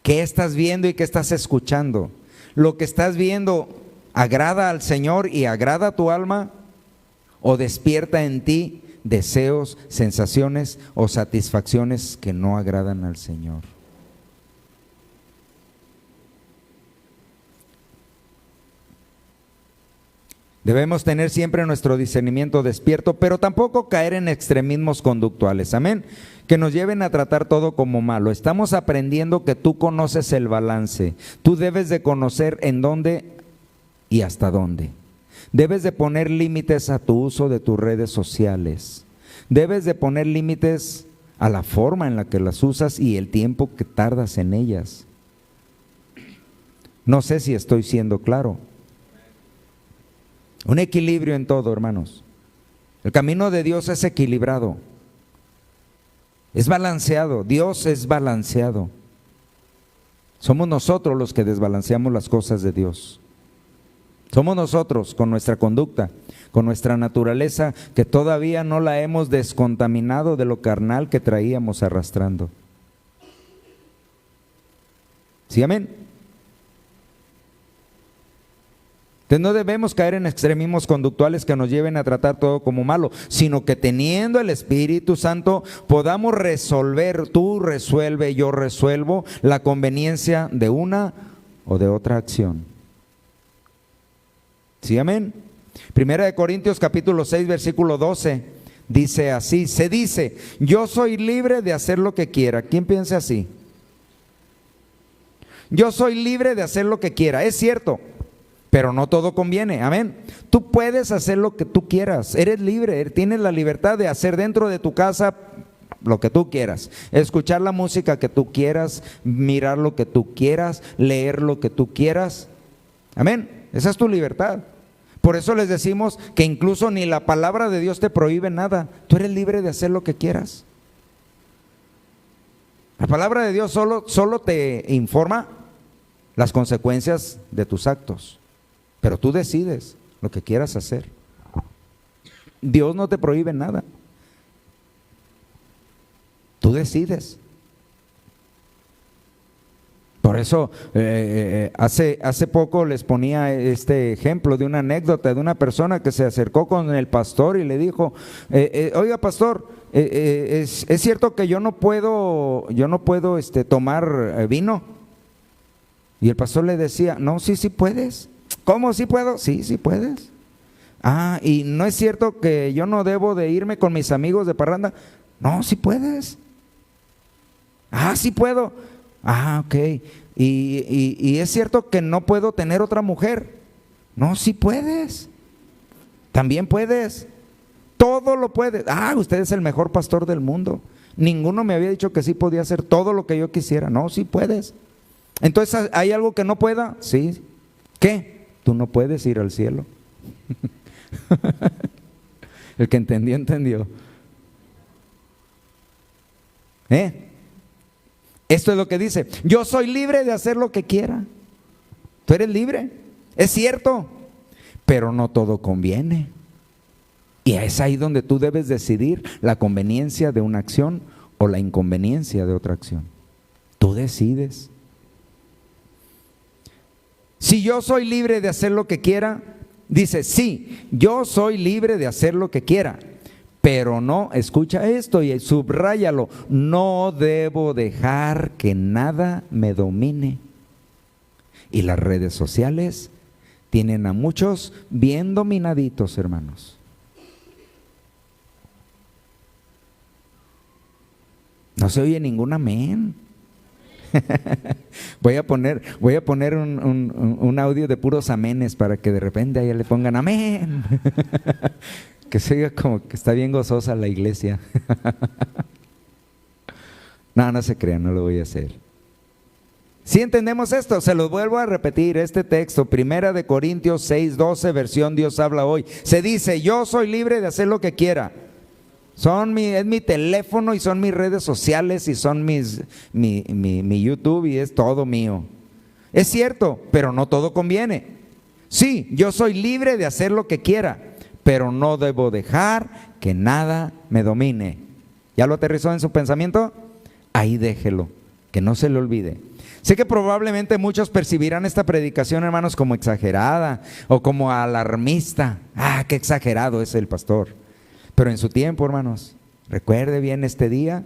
¿Qué estás viendo y qué estás escuchando? ¿Lo que estás viendo agrada al Señor y agrada a tu alma? ¿O despierta en ti deseos, sensaciones o satisfacciones que no agradan al Señor? Debemos tener siempre nuestro discernimiento despierto, pero tampoco caer en extremismos conductuales, amén, que nos lleven a tratar todo como malo. Estamos aprendiendo que tú conoces el balance, tú debes de conocer en dónde y hasta dónde. Debes de poner límites a tu uso de tus redes sociales, debes de poner límites a la forma en la que las usas y el tiempo que tardas en ellas. No sé si estoy siendo claro. Un equilibrio en todo, hermanos. El camino de Dios es equilibrado, es balanceado. Dios es balanceado. Somos nosotros los que desbalanceamos las cosas de Dios. Somos nosotros con nuestra conducta, con nuestra naturaleza, que todavía no la hemos descontaminado de lo carnal que traíamos arrastrando. ¿Sí, amén? Entonces no debemos caer en extremismos conductuales que nos lleven a tratar todo como malo, sino que teniendo el Espíritu Santo podamos resolver, tú resuelve, yo resuelvo, la conveniencia de una o de otra acción. ¿Sí, amén? Primera de Corintios capítulo 6 versículo 12 dice así, se dice, yo soy libre de hacer lo que quiera. ¿Quién piensa así? Yo soy libre de hacer lo que quiera, es cierto. Pero no todo conviene, amén. Tú puedes hacer lo que tú quieras, eres libre, tienes la libertad de hacer dentro de tu casa lo que tú quieras, escuchar la música que tú quieras, mirar lo que tú quieras, leer lo que tú quieras, amén. Esa es tu libertad. Por eso les decimos que incluso ni la palabra de Dios te prohíbe nada, tú eres libre de hacer lo que quieras. La palabra de Dios solo te informa las consecuencias de tus actos. Pero tú decides lo que quieras hacer. Dios no te prohíbe nada. Tú decides. Por eso hace poco les ponía este ejemplo de una anécdota de una persona que se acercó con el pastor y le dijo, oiga pastor, es cierto que yo no puedo tomar vino. Y el pastor le decía, no, sí puedes. ¿Cómo? ¿Sí puedo? Sí puedes. ¿Y no es cierto que yo no debo de irme con mis amigos de parranda? No, sí puedes. Sí puedo. Ok. ¿Y es cierto que no puedo tener otra mujer? No, sí puedes. También puedes. Todo lo puedes. Usted es el mejor pastor del mundo. Ninguno me había dicho que sí podía hacer todo lo que yo quisiera. No, sí puedes. Entonces, ¿hay algo que no pueda? Sí. ¿Qué? Tú no puedes ir al cielo. El que entendió, entendió. Esto es lo que dice, yo soy libre de hacer lo que quiera. Tú eres libre, es cierto, pero no todo conviene. Y es ahí donde tú debes decidir la conveniencia de una acción o la inconveniencia de otra acción. Tú decides. Si yo soy libre de hacer lo que quiera, dice, sí, yo soy libre de hacer lo que quiera, pero no, escucha esto y subráyalo, no debo dejar que nada me domine. Y las redes sociales tienen a muchos bien dominaditos, hermanos. No se oye ningún amén. Voy a poner un audio de puros amenes para que de repente ahí le pongan amén. Que se oiga como que está bien gozosa la iglesia. No, no se crean, no lo voy a hacer. Si entendemos esto, se los vuelvo a repetir, este texto, 1 Corintios 6:12, versión Dios habla hoy. Se dice, yo soy libre de hacer lo que quiera. Es mi teléfono y son mis redes sociales y son mi YouTube y es todo mío. Es cierto, pero no todo conviene. Sí, yo soy libre de hacer lo que quiera, pero no debo dejar que nada me domine. ¿Ya lo aterrizó en su pensamiento? Ahí déjelo, que no se le olvide. Sé que probablemente muchos percibirán esta predicación, hermanos, como exagerada o como alarmista. Ah, qué exagerado es el pastor. Pero en su tiempo, hermanos, recuerde bien este día,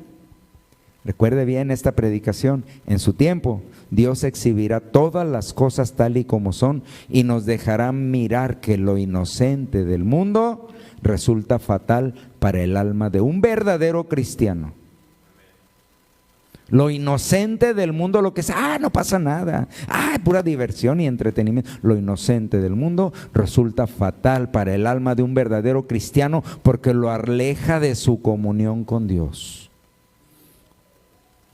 recuerde bien esta predicación. En su tiempo, Dios exhibirá todas las cosas tal y como son y nos dejará mirar que lo inocente del mundo resulta fatal para el alma de un verdadero cristiano. Lo inocente del mundo, lo que es, no pasa nada, pura diversión y entretenimiento. Lo inocente del mundo resulta fatal para el alma de un verdadero cristiano porque lo aleja de su comunión con Dios.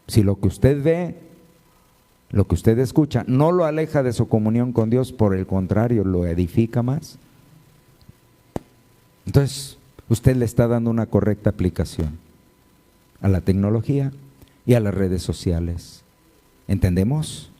Si lo que usted ve, lo que usted escucha, no lo aleja de su comunión con Dios, por el contrario, lo edifica más, entonces usted le está dando una correcta aplicación a la tecnología y a las redes sociales. ¿Entendemos?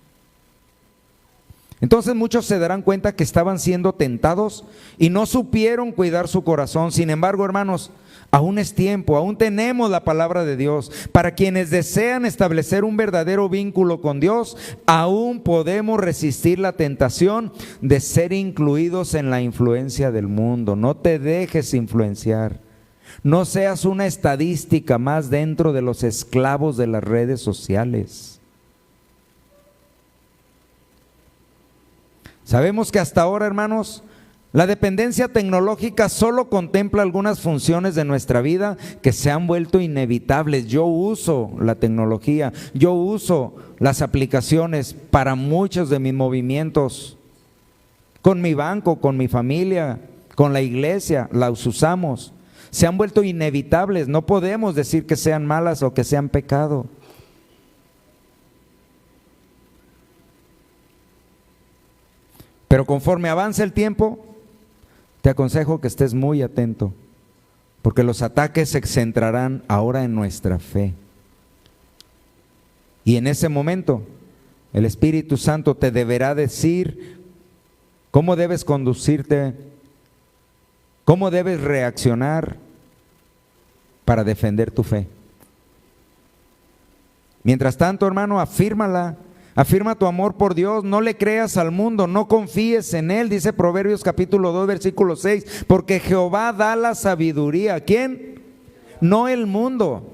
Entonces muchos se darán cuenta que estaban siendo tentados y no supieron cuidar su corazón. Sin embargo, hermanos, aún es tiempo, aún tenemos la palabra de Dios. Para quienes desean establecer un verdadero vínculo con Dios, aún podemos resistir la tentación de ser incluidos en la influencia del mundo. No te dejes influenciar. No seas una estadística más dentro de los esclavos de las redes sociales. Sabemos que hasta ahora, hermanos, la dependencia tecnológica solo contempla algunas funciones de nuestra vida que se han vuelto inevitables. Yo uso la tecnología, yo uso las aplicaciones para muchos de mis movimientos. Con mi banco, con mi familia, con la iglesia, las usamos. Se han vuelto inevitables, no podemos decir que sean malas o que sean pecado. Pero conforme avance el tiempo, te aconsejo que estés muy atento, porque los ataques se centrarán ahora en nuestra fe. Y en ese momento, el Espíritu Santo te deberá decir cómo debes conducirte, cómo debes reaccionar para defender tu fe. Mientras tanto, hermano, afírmala. Afirma tu amor por Dios, no le creas al mundo, no confíes en él, dice Proverbios capítulo 2, versículo 6, porque Jehová da la sabiduría. ¿A quién? No el mundo.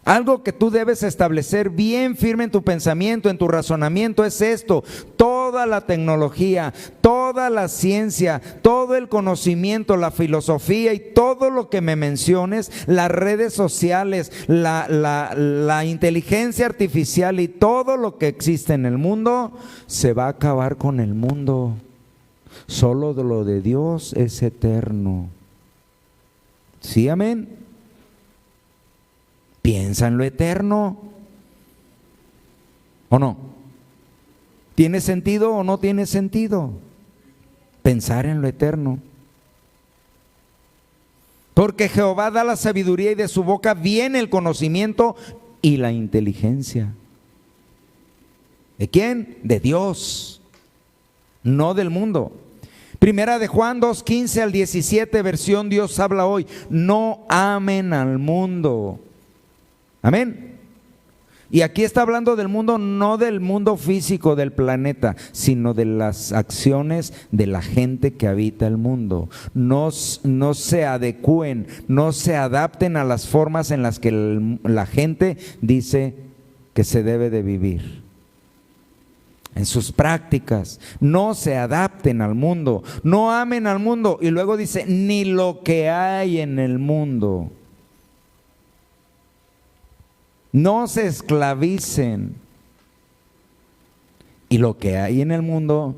Algo que tú debes establecer bien firme en tu pensamiento, en tu razonamiento es esto: toda la tecnología, toda la ciencia, todo el conocimiento, la filosofía y todo lo que me menciones, las redes sociales, la inteligencia artificial y todo lo que existe en el mundo, se va a acabar con el mundo. Solo lo de Dios es eterno. ¿Sí, amén? Piensa en lo eterno, ¿o no? ¿Tiene sentido o no tiene sentido pensar en lo eterno? Porque Jehová da la sabiduría y de su boca viene el conocimiento y la inteligencia. ¿De quién? De Dios, no del mundo. Primera de Juan 2, 15 al 17, versión Dios habla hoy. No amen al mundo. Amén. Y aquí está hablando del mundo, no del mundo físico del planeta, sino de las acciones de la gente que habita el mundo. No se adecúen, no se adapten a las formas en las que la gente dice que se debe de vivir. En sus prácticas, no se adapten al mundo, no amen al mundo. Y luego dice, ni lo que hay en el mundo. No se esclavicen. Y lo que hay en el mundo,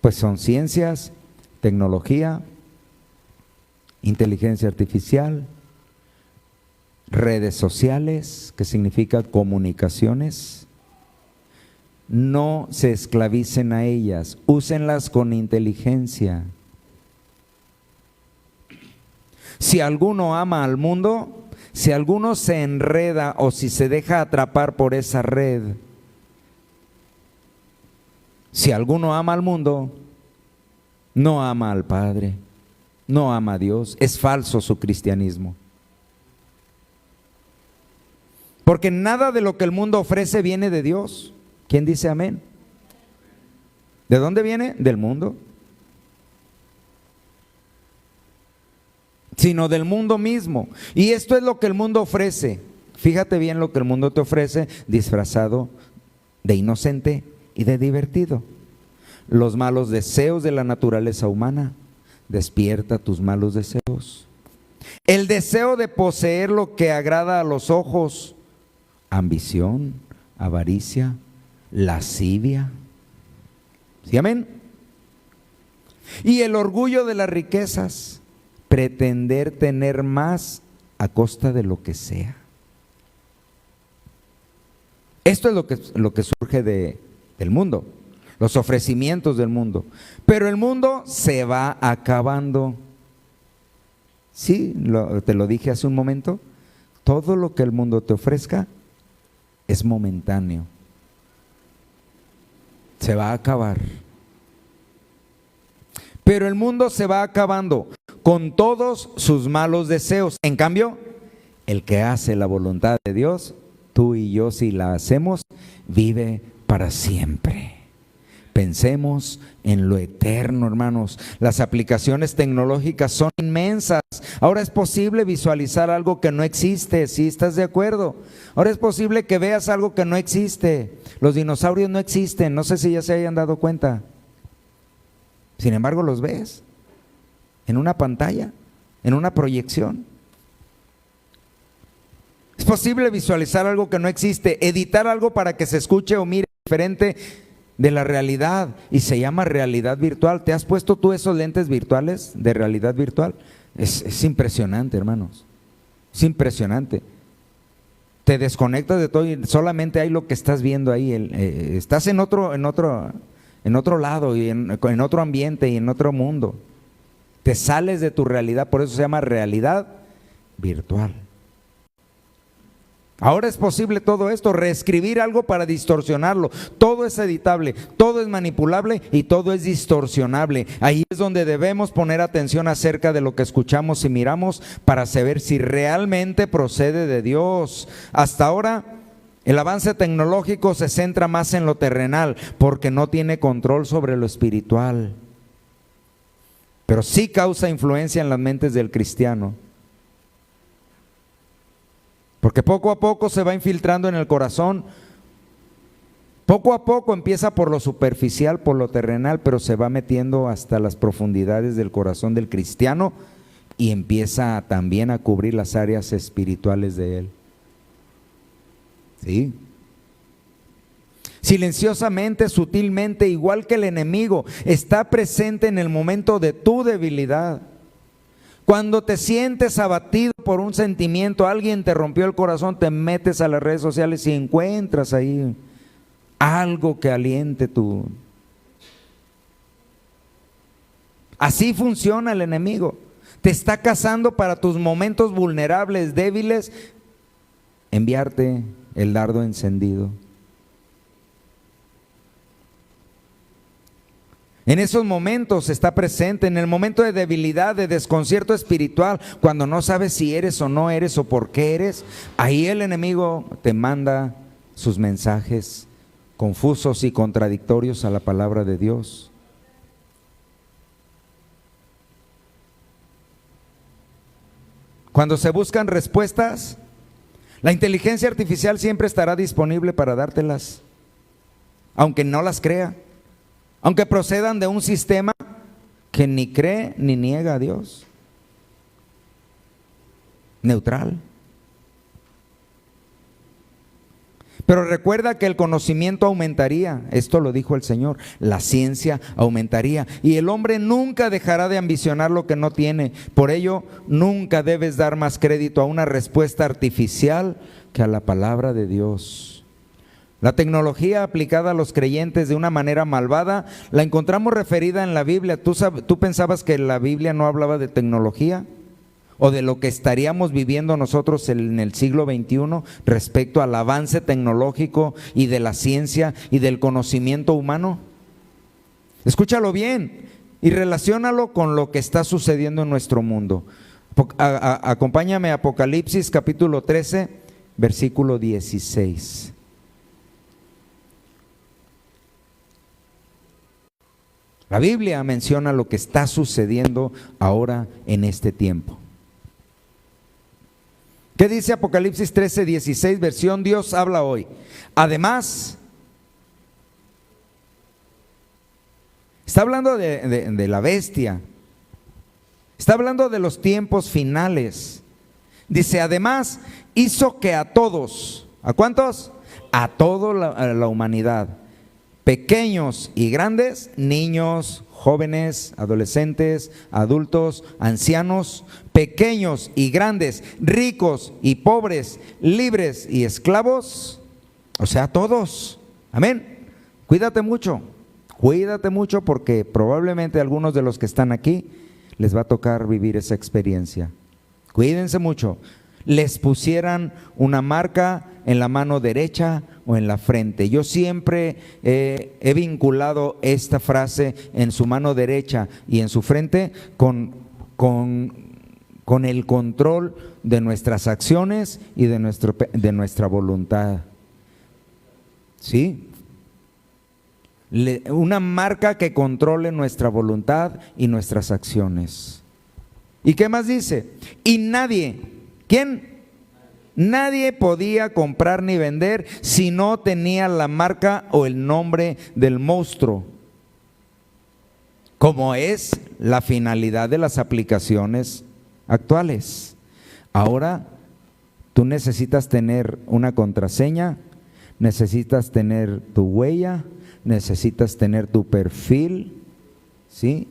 pues son ciencias, tecnología, inteligencia artificial, redes sociales, que significa comunicaciones. No se esclavicen a ellas, úsenlas con inteligencia. Si alguno ama al mundo, si alguno se enreda o si se deja atrapar por esa red, si alguno ama al mundo, no ama al Padre, no ama a Dios. Es falso su cristianismo. Porque nada de lo que el mundo ofrece viene de Dios. ¿Quién dice amén? ¿De dónde viene? Del mundo. Sino del mundo mismo. Y esto es lo que el mundo ofrece. Fíjate bien lo que el mundo te ofrece, disfrazado de inocente y de divertido. Los malos deseos de la naturaleza humana. Despierta tus malos deseos. El deseo de poseer lo que agrada a los ojos. Ambición, avaricia, lascivia. ¿Sí, amén? Y el orgullo de las riquezas. Pretender tener más a costa de lo que sea. Esto es lo que surge del mundo, los ofrecimientos del mundo. Pero el mundo se va acabando. Sí, te lo dije hace un momento, todo lo que el mundo te ofrezca es momentáneo. Se va a acabar. Pero el mundo se va acabando con todos sus malos deseos. En cambio, el que hace la voluntad de Dios, tú y yo si la hacemos, vive para siempre. Pensemos en lo eterno, hermanos. Las aplicaciones tecnológicas son inmensas. Ahora es posible visualizar algo que no existe, ¿sí estás de acuerdo? Ahora es posible que veas algo que no existe. Los dinosaurios no existen, no sé si ya se hayan dado cuenta. Sin embargo, los ves en una pantalla, en una proyección. Es posible visualizar algo que no existe, editar algo para que se escuche o mire diferente de la realidad, y se llama realidad virtual. ¿Te has puesto tú esos lentes virtuales de realidad virtual? Es impresionante, hermanos. Es impresionante. Te desconectas de todo y solamente hay lo que estás viendo ahí. Estás en otro lado y en otro ambiente y en otro mundo. Te sales de tu realidad, por eso se llama realidad virtual. Ahora es posible todo esto, reescribir algo para distorsionarlo. Todo es editable, todo es manipulable y todo es distorsionable. Ahí es donde debemos poner atención acerca de lo que escuchamos y miramos para saber si realmente procede de Dios. Hasta ahora el avance tecnológico se centra más en lo terrenal porque no tiene control sobre lo espiritual. Pero sí causa influencia en las mentes del cristiano. Porque poco a poco se va infiltrando en el corazón. Poco a poco empieza por lo superficial, por lo terrenal, pero se va metiendo hasta las profundidades del corazón del cristiano y empieza también a cubrir las áreas espirituales de él. ¿Sí? Silenciosamente, sutilmente, igual que el enemigo, está presente en el momento de tu debilidad. Cuando te sientes abatido por un sentimiento, alguien te rompió el corazón, te metes a las redes sociales y encuentras ahí algo que aliente tu... Así funciona el enemigo. Te está cazando para tus momentos vulnerables, débiles, enviarte el dardo encendido. En esos momentos está presente, en el momento de debilidad, de desconcierto espiritual, cuando no sabes si eres o no eres o por qué eres, ahí el enemigo te manda sus mensajes confusos y contradictorios a la palabra de Dios. Cuando se buscan respuestas, la inteligencia artificial siempre estará disponible para dártelas, aunque no las crea. Aunque procedan de un sistema que ni cree ni niega a Dios. Neutral. Pero recuerda que el conocimiento aumentaría, esto lo dijo el Señor, la ciencia aumentaría y el hombre nunca dejará de ambicionar lo que no tiene. Por ello, nunca debes dar más crédito a una respuesta artificial que a la palabra de Dios. La tecnología aplicada a los creyentes de una manera malvada la encontramos referida en la Biblia. ¿Tú pensabas que la Biblia no hablaba de tecnología? ¿O de lo que estaríamos viviendo nosotros en el siglo XXI respecto al avance tecnológico y de la ciencia y del conocimiento humano? Escúchalo bien y relaciónalo con lo que está sucediendo en nuestro mundo. Acompáñame a Apocalipsis capítulo 13, versículo 16. La Biblia menciona lo que está sucediendo ahora en este tiempo. ¿Qué dice Apocalipsis 13, 16, versión Dios habla hoy? Además, está hablando de la bestia, está hablando de los tiempos finales. Dice, además, hizo que a todos, ¿a cuántos? A toda la humanidad, pequeños y grandes, niños, jóvenes, adolescentes, adultos, ancianos, pequeños y grandes, ricos y pobres, libres y esclavos, o sea, todos. Amén. Cuídate mucho porque probablemente a algunos de los que están aquí les va a tocar vivir esa experiencia. Cuídense mucho. Les pusieran una marca en la mano derecha o en la frente. Yo siempre he vinculado esta frase en su mano derecha y en su frente con el control de nuestras acciones y de nuestra voluntad. ¿Sí? Una marca que controle nuestra voluntad y nuestras acciones. ¿Y qué más dice? Y nadie, ¿quién? Nadie podía comprar ni vender si no tenía la marca o el nombre del monstruo, como es la finalidad de las aplicaciones actuales. Ahora tú necesitas tener una contraseña, necesitas tener tu huella, necesitas tener tu perfil, ¿sí?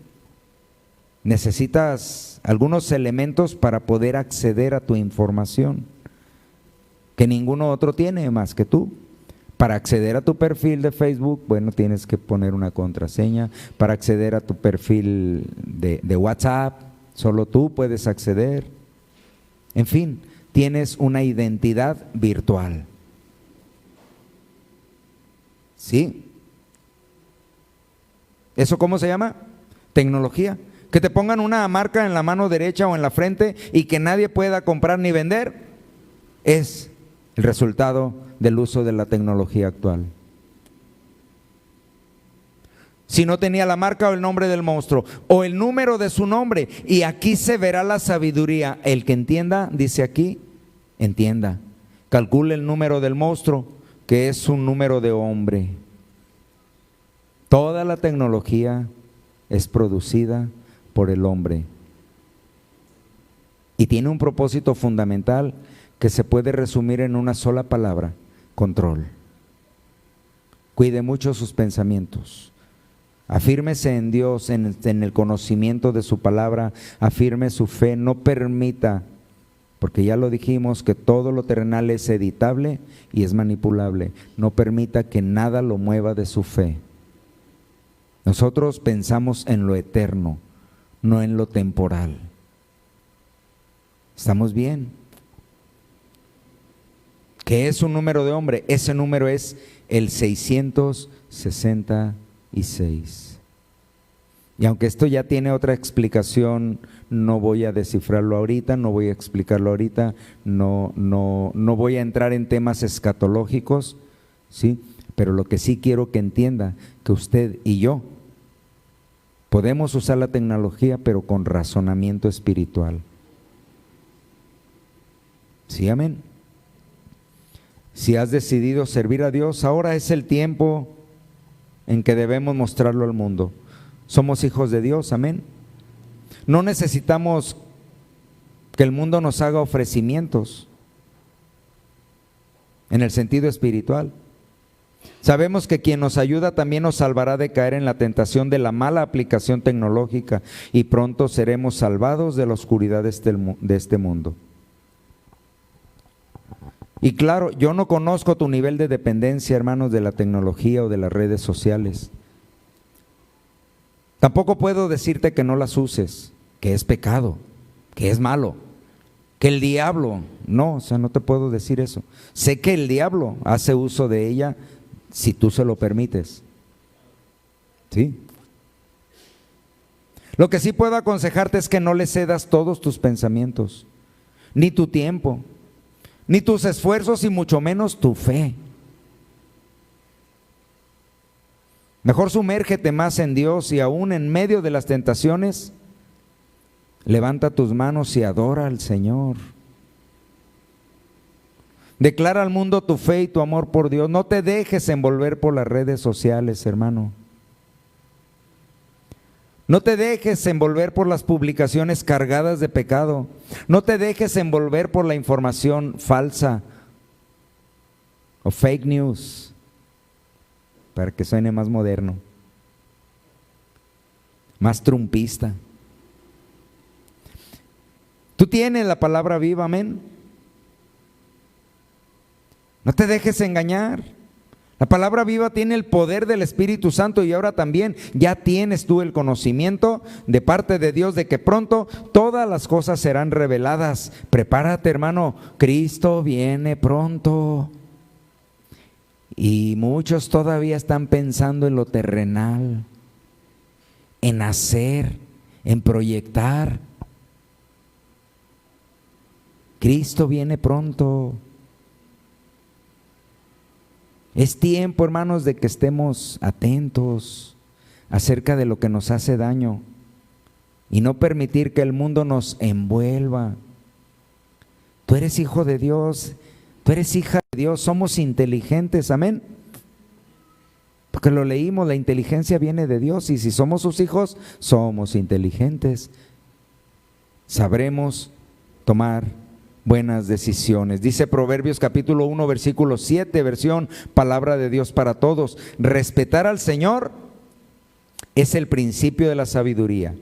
Necesitas algunos elementos para poder acceder a tu información que ninguno otro tiene más que tú. Para acceder a tu perfil de Facebook, bueno, tienes que poner una contraseña. Para acceder a tu perfil de WhatsApp, solo tú puedes acceder. En fin, tienes una identidad virtual. ¿Sí? ¿Eso cómo se llama? Tecnología. Que te pongan una marca en la mano derecha o en la frente y que nadie pueda comprar ni vender, es el resultado del uso de la tecnología actual. Si no tenía la marca o el nombre del monstruo o el número de su nombre, y aquí se verá la sabiduría. El que entienda, dice aquí, entienda. Calcule el número del monstruo, que es un número de hombre. Toda la tecnología es producida por el hombre y tiene un propósito fundamental que se puede resumir en una sola palabra: control. Cuide mucho sus pensamientos, afírmese en Dios, en el conocimiento de su palabra, afirme su fe, no permita, porque ya lo dijimos que todo lo terrenal es editable y es manipulable, no permita que nada lo mueva de su fe. Nosotros pensamos en lo eterno, no en lo temporal. ¿Estamos bien? ¿Qué es un número de hombre? Ese número es el 666. Y aunque esto ya tiene otra explicación, no voy a descifrarlo ahorita, no voy a explicarlo ahorita, no voy a entrar en temas escatológicos, ¿sí? Pero lo que sí quiero que entienda, que usted y yo podemos usar la tecnología, pero con razonamiento espiritual. ¿Sí, amén? Si has decidido servir a Dios, ahora es el tiempo en que debemos mostrarlo al mundo. Somos hijos de Dios, amén. No necesitamos que el mundo nos haga ofrecimientos. en el sentido espiritual. Sabemos que quien nos ayuda también nos salvará de caer en la tentación de la mala aplicación tecnológica y pronto seremos salvados de la oscuridad de este mundo. Y claro, yo no conozco tu nivel de dependencia, hermanos, de la tecnología o de las redes sociales. Tampoco puedo decirte que no las uses, que es pecado, que es malo, que el diablo, no, o sea, no te puedo decir eso. Sé que el diablo hace uso de ella si tú se lo permites. ¿Sí? Lo que sí puedo aconsejarte es que no le cedas todos tus pensamientos, ni tu tiempo, ni tus esfuerzos y mucho menos tu fe. Mejor sumérgete más en Dios y aún en medio de las tentaciones, levanta tus manos y adora al Señor. Declara al mundo tu fe y tu amor por Dios. No te dejes envolver por las redes sociales, hermano. No te dejes envolver por las publicaciones cargadas de pecado. No te dejes envolver por la información falsa o fake news, para que suene más moderno, más trumpista. Tú tienes la palabra viva, amén. No te dejes engañar. La palabra viva tiene el poder del Espíritu Santo y ahora también ya tienes tú el conocimiento de parte de Dios de que pronto todas las cosas serán reveladas. Prepárate, hermano, Cristo viene pronto. Y muchos todavía están pensando en lo terrenal, en hacer, en proyectar. Cristo viene pronto. Es tiempo, hermanos, de que estemos atentos acerca de lo que nos hace daño y no permitir que el mundo nos envuelva. Tú eres hijo de Dios, tú eres hija de Dios, somos inteligentes, amén. Porque lo leímos, la inteligencia viene de Dios y si somos sus hijos, somos inteligentes. Sabremos tomar buenas decisiones. Dice Proverbios capítulo 1 versículo 7, versión Palabra de Dios para todos: respetar al Señor es el principio de la sabiduría.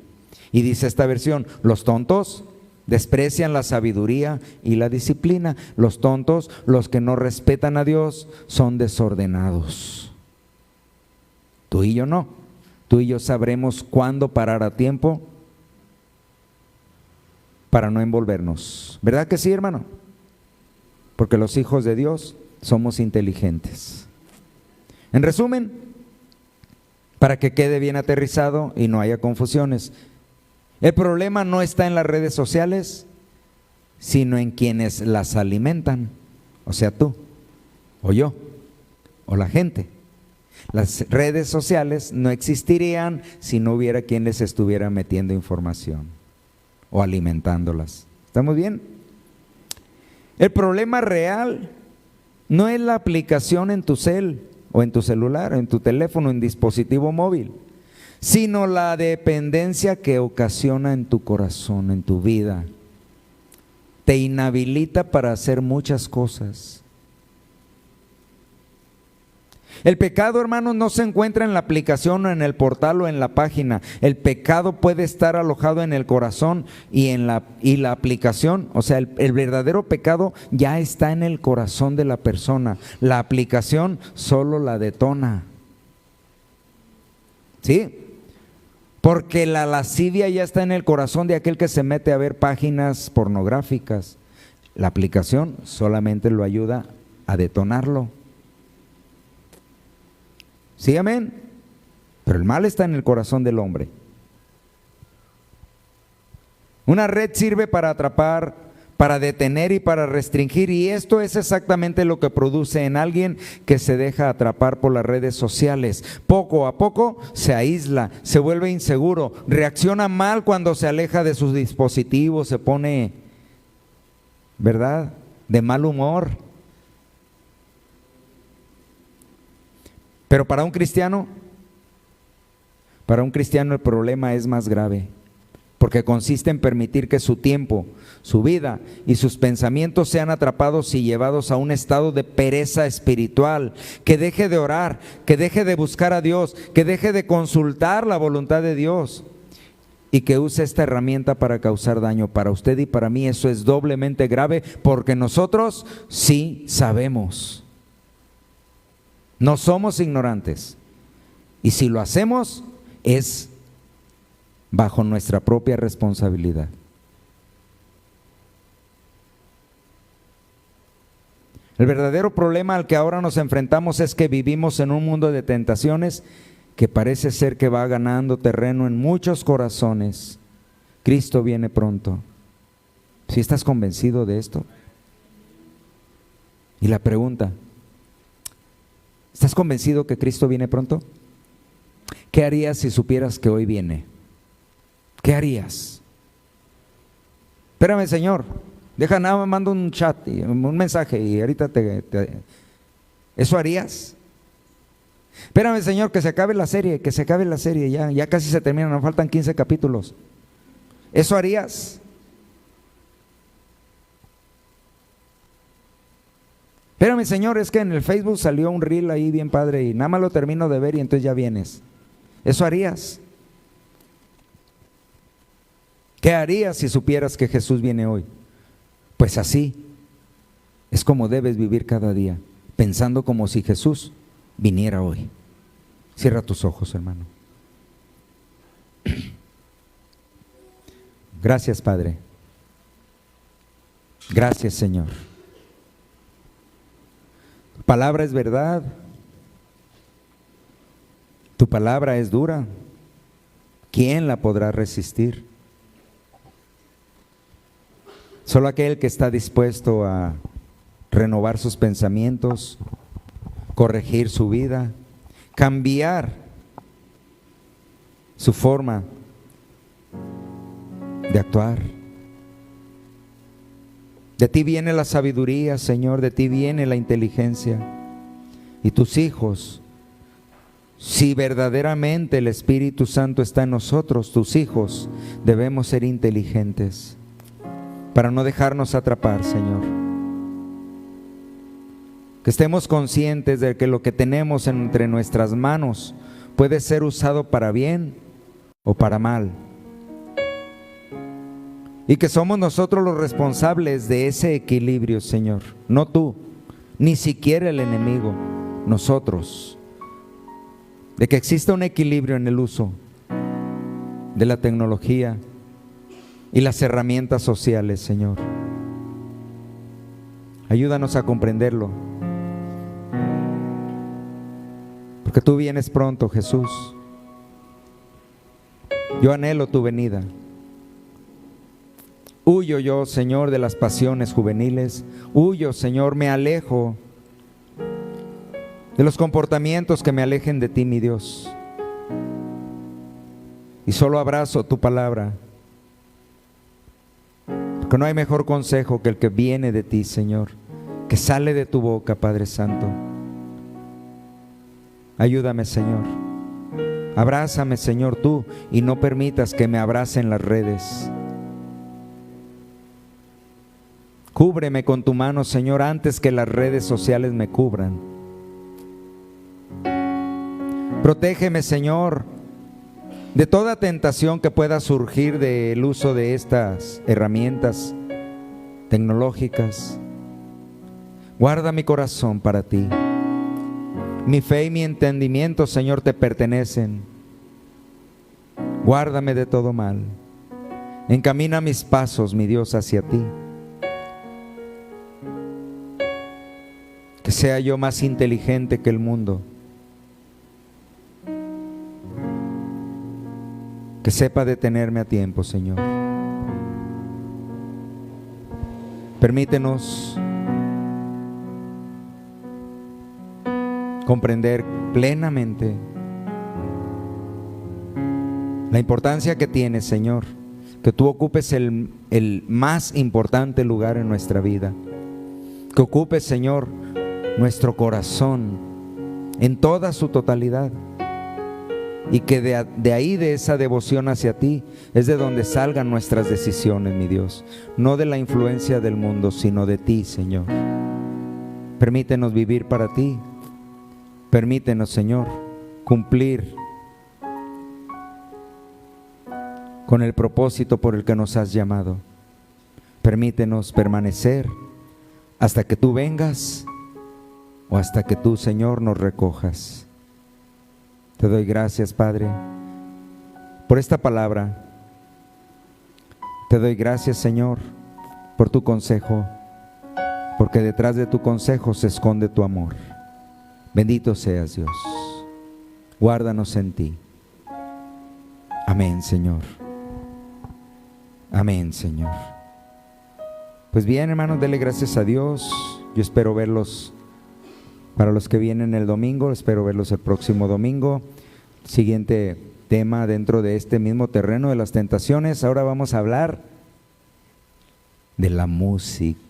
Y dice esta versión: los tontos desprecian la sabiduría y la disciplina. Los tontos, los que no respetan a Dios, son desordenados. Tú y yo no. Tú y yo sabremos cuándo parar a tiempo para no envolvernos. ¿Verdad que sí, hermano? Porque los hijos de Dios somos inteligentes. En resumen, para que quede bien aterrizado y no haya confusiones, el problema no está en las redes sociales, sino en quienes las alimentan. O sea, tú, o yo, o la gente. Las redes sociales no existirían si no hubiera quien les estuviera metiendo información o alimentándolas. ¿Estamos bien? El problema real no es la aplicación en tu cel o en tu celular, en tu teléfono, en dispositivo móvil, sino la dependencia que ocasiona en tu corazón, en tu vida. Te inhabilita para hacer muchas cosas. El pecado, hermanos, no se encuentra en la aplicación o en el portal o en la página. El pecado puede estar alojado en el corazón y la aplicación, o sea, el verdadero pecado ya está en el corazón de la persona. La aplicación solo la detona. ¿Sí? Porque la lascivia ya está en el corazón de aquel que se mete a ver páginas pornográficas. La aplicación solamente lo ayuda a detonarlo. Sí, amén. Pero el mal está en el corazón del hombre. Una red sirve para atrapar, para detener y para restringir, y esto es exactamente lo que produce en alguien que se deja atrapar por las redes sociales. Poco a poco se aísla, se vuelve inseguro, reacciona mal cuando se aleja de sus dispositivos, se pone, ¿verdad?, de mal humor. Pero para un cristiano el problema es más grave, porque consiste en permitir que su tiempo, su vida y sus pensamientos sean atrapados y llevados a un estado de pereza espiritual, que deje de orar, que deje de buscar a Dios, que deje de consultar la voluntad de Dios y que use esta herramienta para causar daño. Para usted y para mí eso es doblemente grave, porque nosotros sí sabemos. No somos ignorantes, y si lo hacemos es bajo nuestra propia responsabilidad. El verdadero problema al que ahora nos enfrentamos es que vivimos en un mundo de tentaciones que parece ser que va ganando terreno en muchos corazones. Cristo viene pronto. ¿Sí estás convencido de esto? Y la pregunta, ¿estás convencido que Cristo viene pronto? ¿Qué harías si supieras que hoy viene? ¿Qué harías? Espérame, Señor, deja nada, me mando un chat, un mensaje y ahorita ¿eso harías? Espérame, Señor, que se acabe la serie, ya casi se termina, nos faltan 15 capítulos. ¿Eso harías? Espérame, Señor, es que en el Facebook salió un reel ahí bien padre y nada más lo termino de ver y entonces ya vienes. ¿Eso harías? ¿Qué harías si supieras que Jesús viene hoy? Pues así es como debes vivir cada día, pensando como si Jesús viniera hoy. Cierra tus ojos, hermano. Gracias, Padre. Gracias, Señor. Tu palabra es verdad. Tu palabra es dura. ¿Quién la podrá resistir? Solo aquel que está dispuesto a renovar sus pensamientos, corregir su vida, cambiar su forma de actuar. De ti viene la sabiduría, Señor, de ti viene la inteligencia. Y tus hijos, si verdaderamente el Espíritu Santo está en nosotros, tus hijos, debemos ser inteligentes para no dejarnos atrapar, Señor. Que estemos conscientes de que lo que tenemos entre nuestras manos puede ser usado para bien o para mal. Y que somos nosotros los responsables de ese equilibrio, Señor. No tú, ni siquiera el enemigo, nosotros. De que exista un equilibrio en el uso de la tecnología y las herramientas sociales, Señor. Ayúdanos a comprenderlo, porque tú vienes pronto, Jesús. Yo anhelo tu venida. Huyo yo, Señor, de las pasiones juveniles. Huyo, Señor, me alejo de los comportamientos que me alejen de ti, mi Dios. Y solo abrazo tu palabra, porque no hay mejor consejo que el que viene de ti, Señor, que sale de tu boca, Padre Santo. Ayúdame, Señor. Abrázame, Señor, tú, y no permitas que me abracen las redes. Cúbreme con tu mano, Señor, antes que las redes sociales me cubran. Protégeme, Señor, de toda tentación que pueda surgir del uso de estas herramientas tecnológicas. Guarda mi corazón para ti. Mi fe y mi entendimiento, Señor, te pertenecen. Guárdame de todo mal. Encamina mis pasos, mi Dios, hacia ti. Que sea yo más inteligente que el mundo. Que sepa detenerme a tiempo, Señor. Permítenos comprender plenamente la importancia que tiene, Señor, que tú ocupes el más importante lugar en nuestra vida. Que ocupes, Señor, nuestro corazón en toda su totalidad. y que de ahí, de esa devoción hacia ti, es de donde salgan nuestras decisiones, mi Dios. No de la influencia del mundo, sino de ti, Señor. Permítenos vivir para ti. Permítenos, Señor, cumplir con el propósito por el que nos has llamado. Permítenos permanecer hasta que tú vengas o hasta que tú, Señor, nos recojas. Te doy gracias, Padre, por esta palabra. Te doy gracias, Señor, por tu consejo, porque detrás de tu consejo se esconde tu amor. Bendito seas, Dios. Guárdanos en ti. Amén, Señor. Amén, Señor. Pues bien, hermanos, dele gracias a Dios. Yo espero verlos, para los que vienen el domingo, espero verlos el próximo domingo. Siguiente tema dentro de este mismo terreno de las tentaciones. Ahora vamos a hablar de la música.